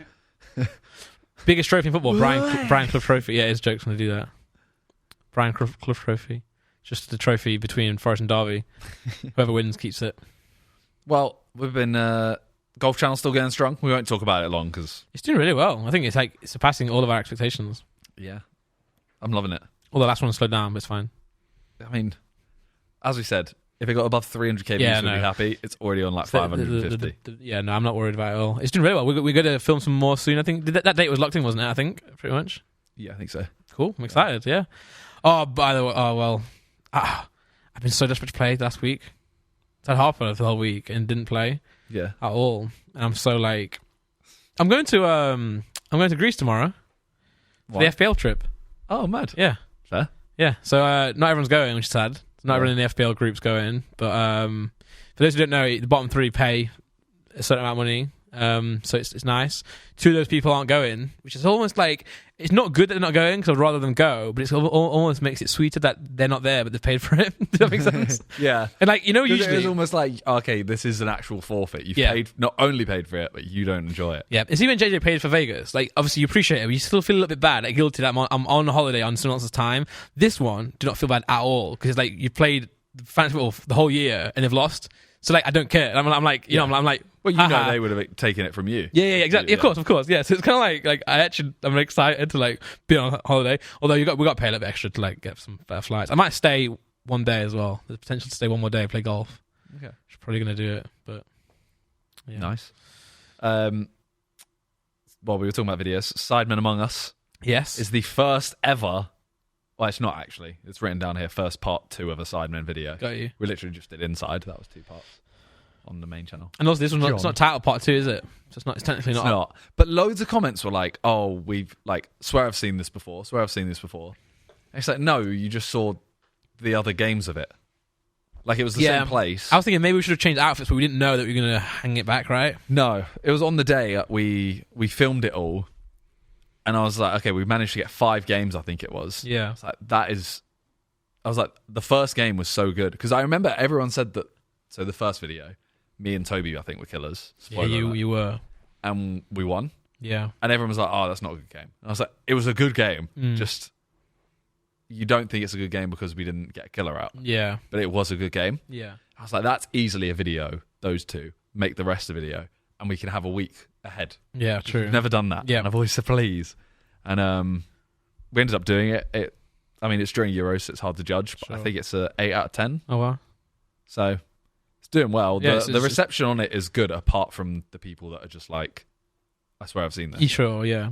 Biggest trophy in football, Brian Clough Trophy. Yeah, it's jokes when they do that. Brian Clough Trophy. Just the trophy between Forest and Derby. Whoever wins keeps it. Well, we've been Golf Channel still going strong. We won't talk about it long because it's doing really well. I think it's surpassing all of our expectations. Yeah, I'm loving it. Well, the last one slowed down, but it's fine. I mean, as we said, if it got above 300k views, we'd be happy. It's already on like 550. Yeah, no, I'm not worried about it at all. It's doing really well. We're going to film some more soon, I think. That date was locked in, wasn't it? I think, pretty much. Yeah, I think so. Cool. I'm excited, yeah. Oh, by the way, I've been so desperate to play last week. I had Harper for the whole week and didn't play at all. And I'm so like... I'm going to Greece tomorrow for the FPL trip. Oh, mad. Yeah. Fair. Yeah, so not everyone's going, which is sad. Not everyone in the FPL group's going. But for those who don't know, the bottom three pay a certain amount of money. So it's nice. Two of those people aren't going, which is almost like... It's not good that they're not going, because I'd rather them go, but it almost makes it sweeter that they're not there, but they've paid for it. Does that make sense? Yeah. And usually... It's almost like, okay, this is an actual forfeit. You've not only paid for it, but you don't enjoy it. Yeah. And see when JJ paid for Vegas, obviously you appreciate it, but you still feel a little bit bad, guilty that I'm on holiday on someone else's time. This one, do not feel bad at all, because it's you played fantasy football the whole year and they've lost. So I don't care. And I'm like, I'm like, well, you know they would have taken it from you. Yeah, exactly. Yeah. Of course. Yeah. So it's kind of I'm excited to be on holiday. Although we got to pay a little bit extra to get some better flights. I might stay one day as well. There's potential to stay one more day, play golf. Okay. I'm probably going to do it, but yeah. Nice. Well, we were talking about videos. Sidemen Among Us. Yes. Is the first ever. Well, it's not actually. It's written down here. First part 2 of a Sidemen video. Got you. We literally just did Inside. That was 2 parts on the main channel. And also, this one's it's not titled part 2, is it? So it's technically not. It's not. But loads of comments were like, "Oh, we've swear I've seen this before. Swear I've seen this before." And it's like, no, you just saw the other games of it. It was the same place. I was thinking maybe we should have changed outfits, but we didn't know that we were going to hang it back, right? No, it was on the day we filmed it all. And I was like, okay, we managed to get 5 games, I think it was. Yeah. I was like, the first game was so good. Because I remember everyone said that, so the first video, me and Toby, I think, were killers. Spoiler you were. And we won. Yeah. And everyone was like, oh, that's not a good game. And I was like, it was a good game. Just, you don't think it's a good game because we didn't get a killer out. Yeah. But it was a good game. Yeah. I was like, that's easily a video, those 2. Make the rest a video. And we can have a week ahead. Yeah, true. We've never done that. Yeah. And I've always said please. And we ended up doing it. It's during Euros, so it's hard to judge, but I think it's a 8 out of 10. Oh, wow. So it's doing well. Yeah, the reception on it is good, apart from the people that are just like, I swear I've seen this. Sure, yeah.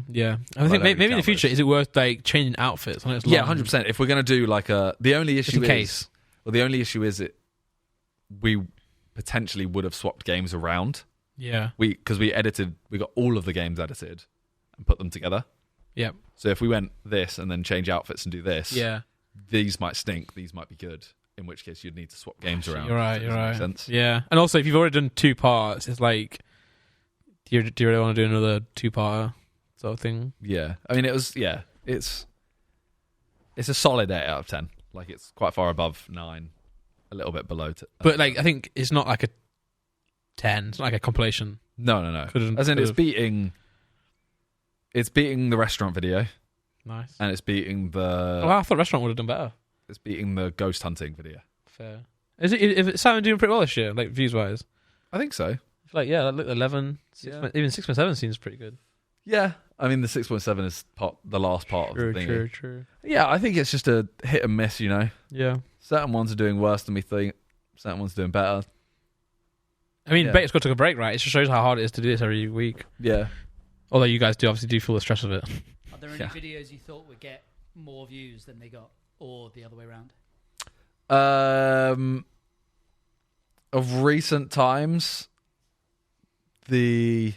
I think maybe in the future, is it worth changing outfits? Yeah, 100%. If we're going to do the only issue is... Well, the only issue is we potentially would have swapped games around. Yeah. Because we got all of the games edited and put them together. Yeah. So if we went this and then change outfits and do this, these might stink, these might be good. In which case, you'd need to swap games around. You're right. Makes sense. Yeah, and also if you've already done 2 parts, it's like, do you really want to do another 2-parter sort of thing? Yeah, I mean, it's a solid 8 out of 10. It's quite far above 9, a little bit below. But I think it's not like a 10. It's not like a compilation. No. As in, it's beating the restaurant video. Nice. And it's beating the... Oh, I thought restaurant would have done better. It's beating the ghost hunting video. Fair. Is it Simon doing pretty well this year, views-wise? I think so. Look, 11. Even 6.7 seems pretty good. Yeah. I mean, the 6.7 is the last part of the thing. True. Yeah, I think it's just a hit and miss, Yeah. Certain ones are doing worse than we think. certain ones doing better. I mean, Beta Squad took a break, right? It just shows how hard it is to do this every week. Yeah. Although you guys obviously do feel the stress of it. Are there any videos you thought would get more views than they got, or the other way around? Of recent times, not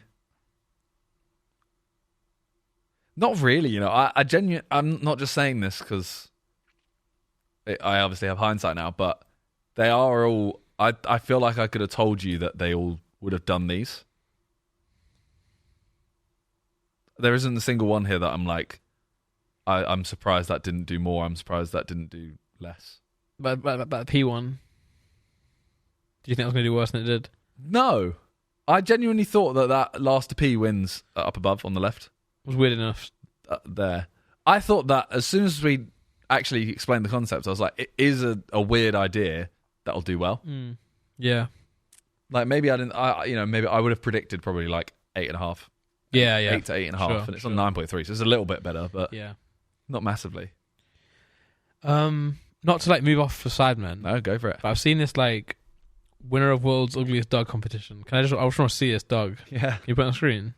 really. You know, I'm not just saying this because I obviously have hindsight now, but they are all. I feel like I could have told you that they all would have done these. There isn't a single one here that I'm like, I'm surprised that didn't do more. I'm surprised that didn't do less. But the P one, do you think that was going to do worse than it did? No. I genuinely thought that last P wins up above on the left. It was weird enough. There. I thought that as soon as we actually explained the concept, I was like, it is a weird idea that'll do well. Yeah. Like maybe maybe I would have predicted probably like 8.5. Yeah. 8 to 8.5, and it's on 9.3, so it's a little bit better, but not massively. Not to like move off for Sidemen. No, go for it. But I've seen this like winner of world's ugliest dog competition. I just want to see this dog. Yeah. Can you put it on screen?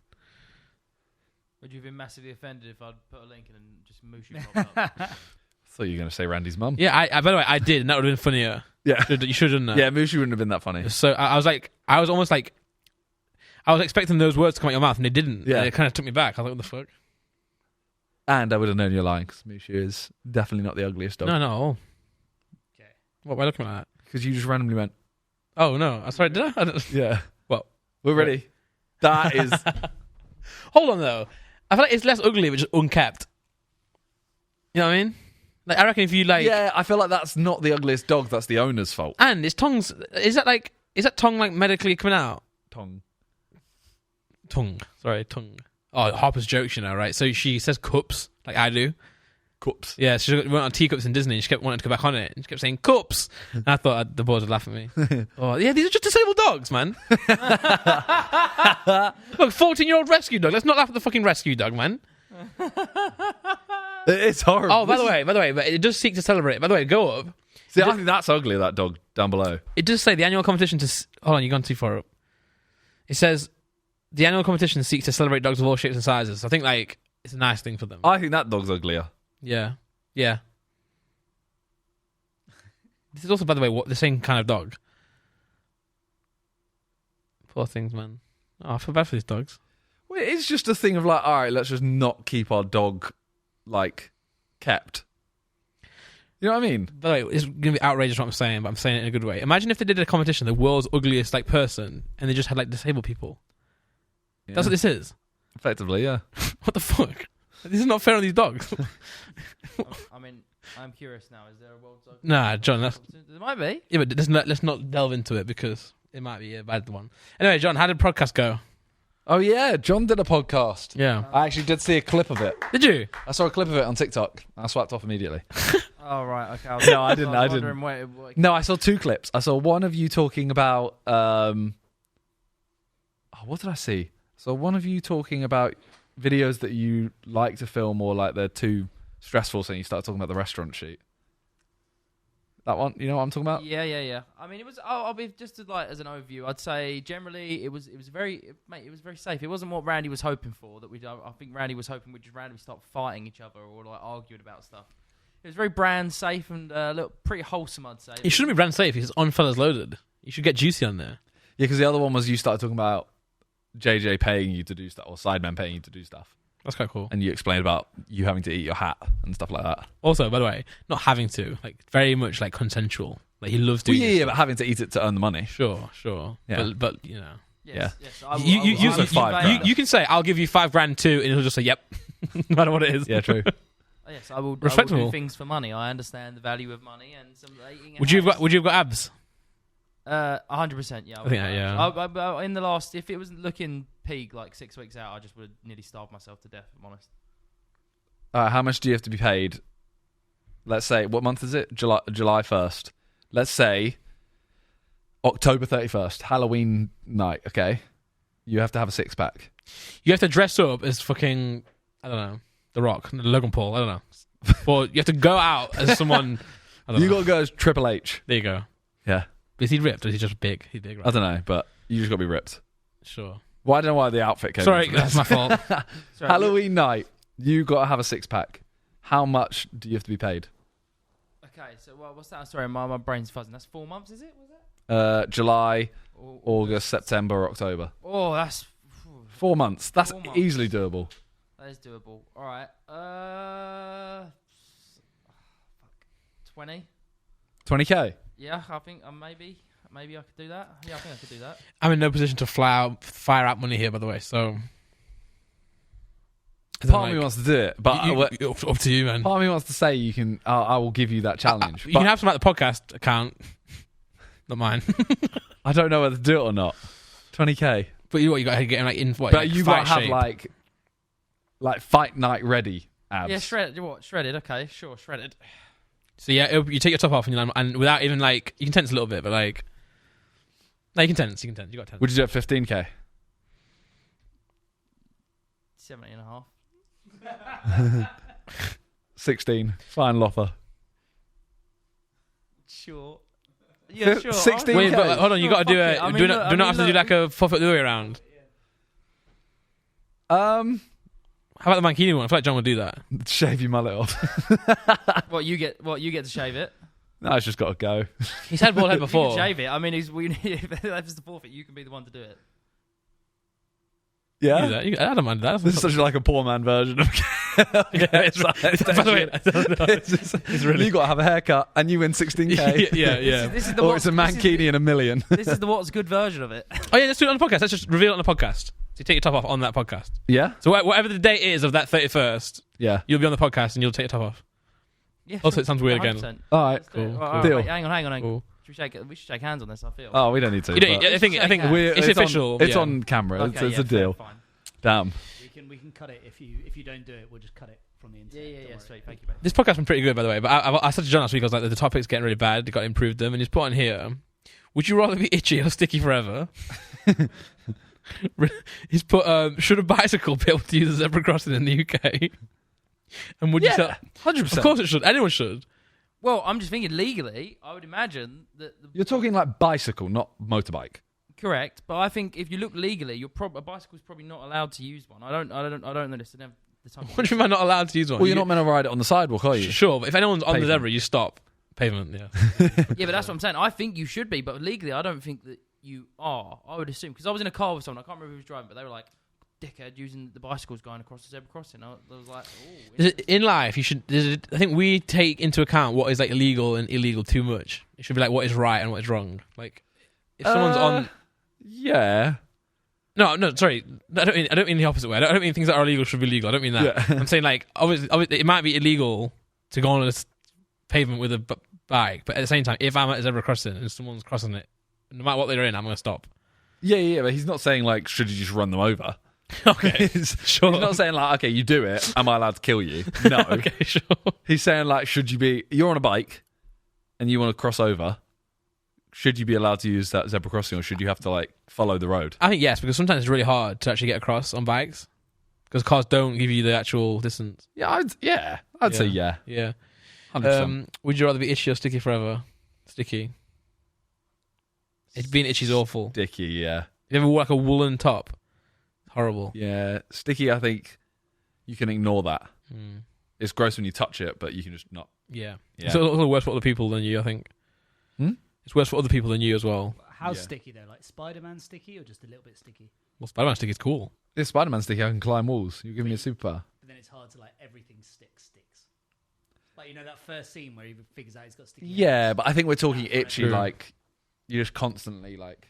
Would you have been massively offended if I'd put a link and then just Mushu popped up? I thought you were going to say Randy's mum. Yeah, I by the way, I did, and that would have been funnier. Yeah. You should have done that. Yeah, Mushu wouldn't have been that funny. So I was expecting those words to come out your mouth, and they didn't. Yeah. And it kind of took me back. I was like, what the fuck? And I would have known you're lying, because Mushu is definitely not the ugliest dog. No. Okay. What am I looking at? Because you just randomly went, oh, no. I'm sorry, did I? Yeah. Well, we're ready. That is... Hold on, though. I feel like it's less ugly, but just unkept. You know what I mean? Like, I reckon if you like... Yeah, I feel like that's not the ugliest dog, that's the owner's fault. And his tongue's... Is that tongue, like, medically coming out? Tongue. Sorry, tongue. Oh, Harper's jokes, you know, right? So she says cups, like I do. Cups. Yeah, she went on teacups in Disney and she kept wanting to go back on it. And she kept saying cups. And I thought the boys would laugh at me. Oh, yeah, these are just disabled dogs, man. Look, 14-year-old rescue dog. Let's not laugh at the fucking rescue dog, man. It's horrible. Oh, by the way, but it does seek to celebrate. By the way, go up. See, I think that's ugly, that dog down below. It does say the annual competition to... Hold on, you've gone too far up. It says the annual competition seeks to celebrate dogs of all shapes and sizes. So I think, like, it's a nice thing for them. I think that dog's uglier. Yeah. This is also, by the way, the same kind of dog. Poor things, man. Oh, I feel bad for these dogs. Well, it's just a thing of like, all right, let's just not keep our dog, like, kept. You know what I mean? By the way, it's going to be outrageous what I'm saying, but I'm saying it in a good way. Imagine if they did a competition, the world's ugliest like person, and they just had like disabled people. Yeah. That's what this is. Effectively, yeah. What the fuck? This is not fair on these dogs. I mean, I'm curious now. Is there a world's dog? Nah, John. There might be. Yeah, but let's not delve into it because it might be a bad one. Anyway, John, how did the podcast go? Oh yeah, John did a podcast. Yeah. I actually did see a clip of it. Did you? I saw a clip of it on TikTok. I swiped off immediately. Oh right, okay. No, I didn't. No, I saw two clips. I saw one of you talking about what did I see? So one of you talking about videos that you like to film or like they're too stressful, so you start talking about the restaurant shoot. That one, you know what I'm talking about? Yeah. I mean, it was. I'll be just to, like as an overview. I'd say generally it was very safe. It wasn't what Randy was hoping for. I think Randy was hoping we'd just randomly start fighting each other or like arguing about stuff. It was very brand safe and pretty wholesome, I'd say. It shouldn't be brand safe. It's on Fellas Loaded. You should get Juicy on there. Yeah, because the other one was you started talking about JJ paying you to do stuff or Sidemen paying you to do stuff. That's quite cool. And you explained about you having to eat your hat and stuff like that. Also, by the way, not having to, like very much like consensual. Like he loves doing it. Yeah, but having to eat it to earn the money. Sure. Yeah. But you know. Yes. You can say, I'll give you $5,000 too, and he'll just say, yep. No matter what it is. Yeah, true. Yes, I will do things for money. I understand the value of money and some eating. Would you have got abs? 100%. Yeah, I think yeah. In the last, if it was looking peak like 6 weeks out, I just would have nearly starved myself to death. If I'm honest. How much do you have to be paid? Let's say, what month is it? July 1st. Let's say October 31st, Halloween night. Okay, you have to have a 6-pack. You have to dress up as fucking, I don't know, The Rock, Logan Paul. I don't know. Or you have to go out as someone. I don't know. You got to go as Triple H. There you go. Yeah. Is he ripped or is he just big? He's big, right? I don't know, but you just got to be ripped. Sure. Well, I don't know why the outfit came. Sorry, that's my fault. Halloween night, you got to have a 6-pack. How much do you have to be paid? Okay, so what's that? Sorry, my brain's fuzzing. That's 4 months, is it? Was it? July, August, September, October. Oh, that's 4 months. That's 4 months. easily doable. That is doable. All right. 20. 20k. Yeah, I think maybe I could do that. Yeah, I think I could do that. I'm in no position to fire out money here, by the way. So part of me wants to do it, but up to you, man. Part of me wants to say you can. I will give you that challenge. You can have some at the podcast account, not mine. I don't know whether to do it or not. 20k. But you got to get him like in. What, but like you got to have shape. like fight night ready abs. Yeah, shredded. What? Shredded. Okay, sure, shredded. So yeah, you take your top off and you land, and without even like you can tense a little bit, but like no, you can tense. You got tense. Would you do it 15k? 17.5. 16. Final offer. Sure. Yeah, sure. 16. Wait, but hold on, you got to do it. Do not have to do like a forfeit the way around. How about the mankini one? I feel like John would do that. Shave your mullet off. What you get to shave it? No, it's just got to go. He's had bald head before. You can shave it. I mean, if that's the forfeit, you can be the one to do it. Yeah, I don't mind that. This is such like a poor man version of. By the way, it's really you got to have a haircut and you win 16k. Yeah. This is the or it's a mankini and $1 million. This is the what's good version of it. Oh yeah, let's do it on the podcast. Let's just reveal it on the podcast. So you take your top off on that podcast. Yeah. So whatever the date is of that 31st, yeah, you'll be on the podcast and you'll take your top off. Yeah. Also, it sounds weird 100%. Again. All right, cool. Deal. Right, hang on. Cool. We should shake hands on this. I feel. Oh, we don't need to. I think it's official. It's on camera. Okay, it's a deal. Fine. Damn. We can cut it if you don't do it. We'll just cut it from the internet. Yeah. Sweet. Thank you, mate. This podcast's been pretty good, by the way. But I said to John last week, I was like, the topic's getting really bad. They got to improve them, and he's put on here. Would you rather be itchy or sticky forever? He's put, should a bicycle be able to use a zebra crossing in the UK? And would you tell? 100%. Of course it should. Anyone should. Well, I'm just thinking legally, I would imagine that You're talking like bicycle, not motorbike. Correct, but I think if you look legally, a bicycle's probably not allowed to use one. I don't know this. I never the time. What do you mean not allowed to use one? Well, you're not meant to ride it on the sidewalk, are you? Sure, but if anyone's on Pavement. the zebra, you stop. Pavement, yeah. Yeah, but that's what I'm saying. I think you should be, but legally, I don't think that you are. I would assume, because I was in a car with someone, I can't remember who was driving, but they were like, dickhead using the bicycles going across the zebra crossing. I was like, oh. In life, you should. I think we take into account what is like illegal and illegal too much. It should be like what is right and what is wrong. Like if someone's on. Yeah. No, sorry. I don't mean the opposite way. I don't mean things that are illegal should be legal. I don't mean that. Yeah. I'm saying like obviously it might be illegal to go on a pavement with a bike, but at the same time, if I'm at a zebra crossing and someone's crossing it, no matter what they're in, I'm going to stop. Yeah, but he's not saying like should you just run them over. Okay, sure. He's not saying like okay, you do it. Am I allowed to kill you? No. Okay, sure. He's saying like should you be? You're on a bike and you want to cross over. Should you be allowed to use that zebra crossing, or should you have to like follow the road? I think yes, because sometimes it's really hard to actually get across on bikes because cars don't give you the actual distance. Yeah, I'd say yeah. Yeah. 100%. Would you rather be itchy or sticky forever? Sticky. Being itchy is awful. Sticky, yeah. You ever wear like a woolen top? Horrible. Yeah, sticky. I think you can ignore that. Mm. It's gross when you touch it, but you can just not. Yeah. It's a little worse for other people than you, I think. It's worse for other people than you as well. How sticky though? Like Spider-Man sticky or just a little bit sticky? Well, Spider-Man sticky is cool. This Spider-Man sticky, I can climb walls. You're giving me a superpower. But then it's hard to like everything sticks. Like you know that first scene where he figures out he's got sticky. Yeah, hands? but I think we're talking itchy. Like you just constantly like,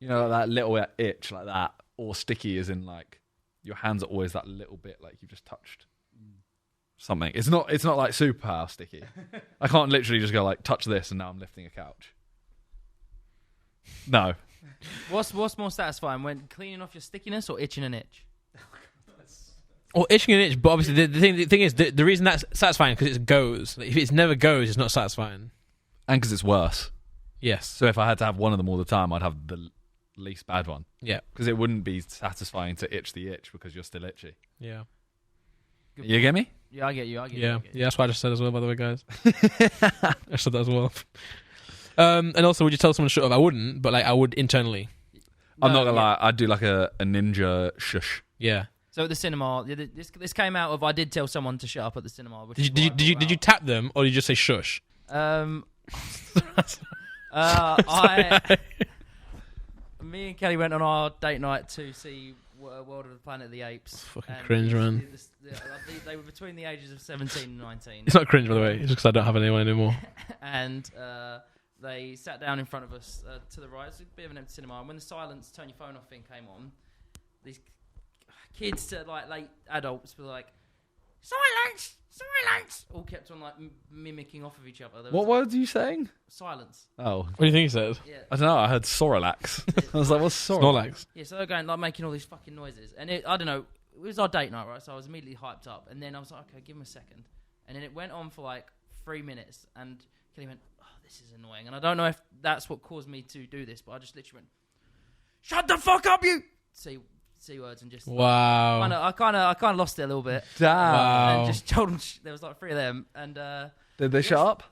you know, that little itch like that, or sticky as in like your hands are always that little bit like you've just touched something. It's not like superpower sticky. I can't literally just go like touch this and now I'm lifting a couch. No. What's more satisfying, when cleaning off your stickiness or itching an itch? Or itching an itch, but obviously the thing is the reason that's satisfying because it goes. Like, if it never goes, it's not satisfying. And because it's worse. Yes. So if I had to have one of them all the time, I'd have the least bad one. Yeah. Because it wouldn't be satisfying to itch the itch because you're still itchy. Yeah. You get me? Yeah, I get you. Yeah, that's what I just said as well, by the way, guys. I said that as well. And also, would you tell someone to shut up? I wouldn't, but like I would internally. I'm not gonna lie. I'd do like a ninja shush. Yeah. So at the cinema, this came out of I did tell someone to shut up at the cinema. Did you tap them or did you just say shush? Me and Kelly went on our date night to see World of the Planet of the Apes. Fucking cringe, man. They were between the ages of 17 and 19. It's not cringe, by the way. It's just because I don't have anyone anymore. And they sat down in front of us to the right. It's a bit of an empty cinema. And when the silence, turn your phone off thing came on, these kids, like late adults, were like, silence! Silence! All kept on like mimicking off of each other. What words are you saying? Silence. Oh. What do you think he said? Yeah. I don't know. I heard Soralax. I was like, what's Soralax? Snorlax. Yeah, so they're going like making all these fucking noises. And I don't know, it was our date night, right? So I was immediately hyped up. And then I was like, okay, give him a second. And then it went on for like 3 minutes. And Kelly went, oh, this is annoying. And I don't know if that's what caused me to do this, but I just literally went, shut the fuck up, you! C words and just wow. I kind of lost it a little bit. Damn. Wow. And just told them there was like 3 of them, and did they shut up?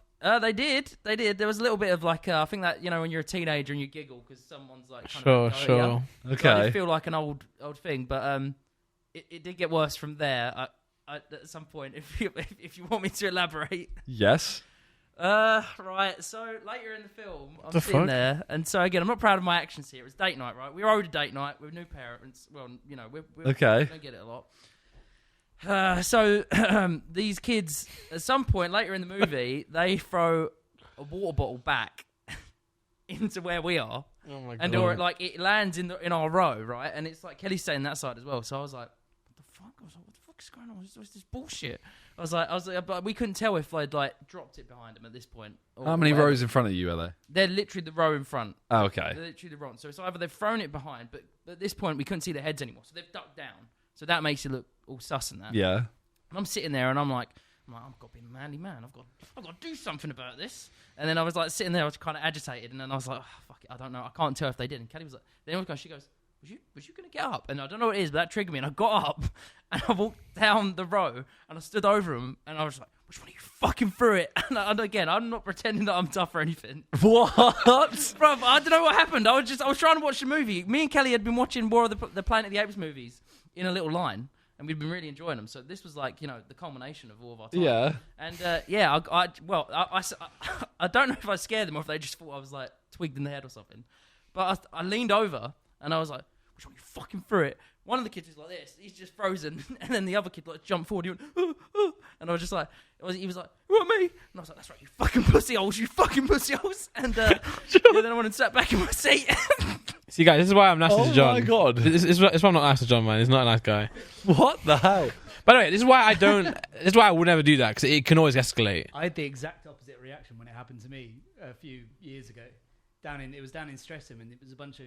They did. There was a little bit of like I think that when you're a teenager and you giggle because someone's like sure. Okay. So I did feel like an old thing, but it did get worse from there. At some point, if you want me to elaborate. Yes. Right, so later in the film, I'm sitting there, and so again, I'm not proud of my actions here. It's date night, right? We're owed a date night with new parents. Well, we're okay. We don't get it a lot. So these kids, at some point later in the movie, they throw a water bottle back into where we are, or like it lands in our row, right? And it's like Kelly's staying that side as well. So I was like, what the fuck? I was like, what the fuck is going on? What's this bullshit? I was like, but we couldn't tell if they'd like dropped it behind them at this point. How many rows in front of you are there? They're literally the row in front. Oh, okay. They're literally the row. So it's either they've thrown it behind, but at this point we couldn't see their heads anymore. So they've ducked down. So that makes it look all sus and that. Yeah. And I'm sitting there and I'm like, I've got to be a manly man. I've got to do something about this. And then I was like sitting there, I was kind of agitated, and then I was like, oh, fuck it, I don't know, I can't tell if they did. And Kelly was like, she goes, was you going to get up? And I don't know what it is, but that triggered me. And I got up and I walked down the row and I stood over him and I was like, which one of you fucking threw it? And again, I'm not pretending that I'm tough or anything. What? Bro, I don't know what happened. I was trying to watch the movie. Me and Kelly had been watching more of the Planet of the Apes movies in a little line. And we'd been really enjoying them. So this was like, the culmination of all of our time. Yeah. And I don't know if I scared them or if they just thought I was like twigged in the head or something. But I leaned over and I was like, which one you fucking threw it? One of the kids was like this. He's just frozen. And then the other kid like jumped forward. He went, and I was just like, he was like, what, me? And I was like, that's right, you fucking pussy holes, you fucking pussy holes. And then I went and sat back in my seat. See, guys, this is why I'm nasty to John. Oh my God. This is why I'm not nice to John, man. He's not a nice guy. What the hell? By the way, this is why I would never do that, because it can always escalate. I had the exact opposite reaction when it happened to me a few years ago. It was down in Streatham, and it was a bunch of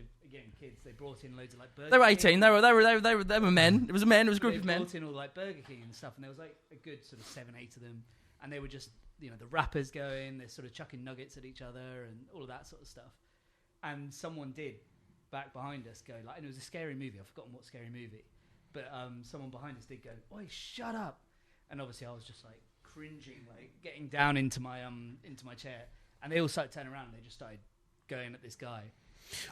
kids. They brought in loads of like Burger They were King. 18. They were men. It was a group of men. They brought in all like Burger King and stuff, and there was like a good sort of 7-8 of them, and they were just the rappers going. They're sort of chucking nuggets at each other and all of that sort of stuff. And someone did back behind us go like, and it was a scary movie. I've forgotten what scary movie, but someone behind us did go, "Oi, shut up!" And obviously I was just like cringing, like getting down into my chair, and they all started turning around. And they just started going at this guy.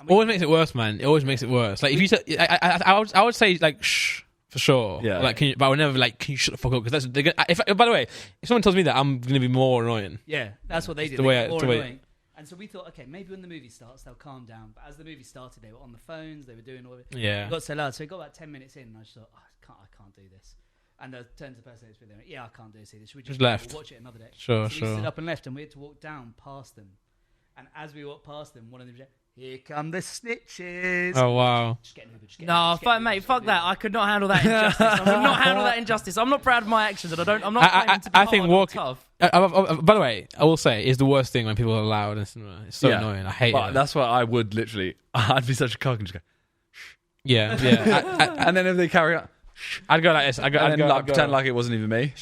Always makes it worse, man. It always makes it worse. Like if you said, I would say like shh for sure. Yeah. Like, but I would never like, can you shut the fuck up? Because by the way, if someone tells me that, I'm gonna be more annoying. Yeah, that's what they did. The way, more annoying. And so we thought, okay, maybe when the movie starts, they'll calm down. But as the movie started, they were on the phones. They were doing all of it. Yeah. It got so loud. So we got about 10 minutes in, and I just thought, I can't do this. And I turned to the person who's with them. Yeah, I can't do this either. Should we just left? We'll watch it another day. Sure. We stood up and left, and we had to walk down past them. And as we walked past them, one of them said, "Here come the snitches." Oh wow! Just get an Uber. No, fuck that. I could not handle that injustice. I would not handle that injustice. I'm not proud of my actions, and I'm not claiming to be hard or tough. By the way, I will say, it's the worst thing when people are loud. It's so annoying. I hate it. That's why I would literally. I'd be such a cock and just go. Shh. Yeah. And then if they carry on, I'd go like this. I'd pretend like it wasn't even me.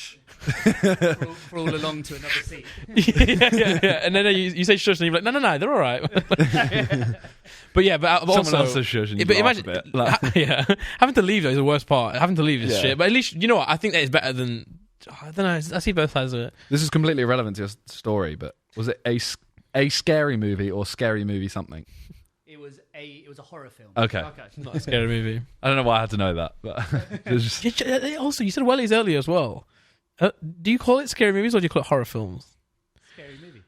Crawl along to another seat. yeah. And then you say shush, and you're like, no, they're all right. But also, someone else says shush, and you imagine, a bit. having to leave though is the worst part. Having to leave is shit. But at least you know what? I think that is better than. I don't know. I see both sides of it. This is completely irrelevant to your story, but was it a scary movie or scary movie something? It was a horror film. Okay. Not a scary movie. I don't know why I had to know that, but Also, you said wellies earlier as well. Do you call it scary movies or do you call it horror films? Scary movie.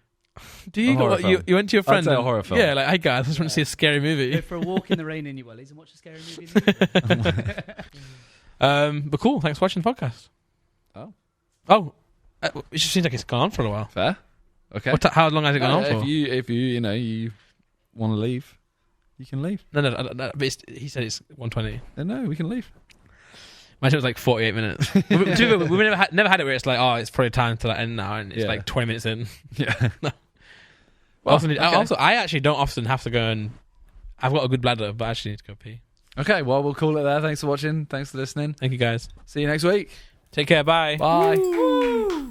Do you go? You went to your friend. I'd say a horror film. Yeah, like, hey guys, I just want to see a scary movie. Go for a walk in the rain in your wellies and watch a scary movie. In the But cool. Thanks for watching the podcast. Oh, it just seems like it's gone on for a while. Fair. Okay. How long has it gone on for? If you want to leave, you can leave. No. But he said it's 1:20. No, we can leave. Imagine it was like 48 minutes. We've never had it where it's like, oh, it's probably time to end now, and it's like 20 minutes in. Yeah. No. Also, I actually don't often have to go and. I've got a good bladder, but I actually need to go pee. Okay, well, we'll call it there. Thanks for watching. Thanks for listening. Thank you, guys. See you next week. Take care. Bye. Bye. Woo!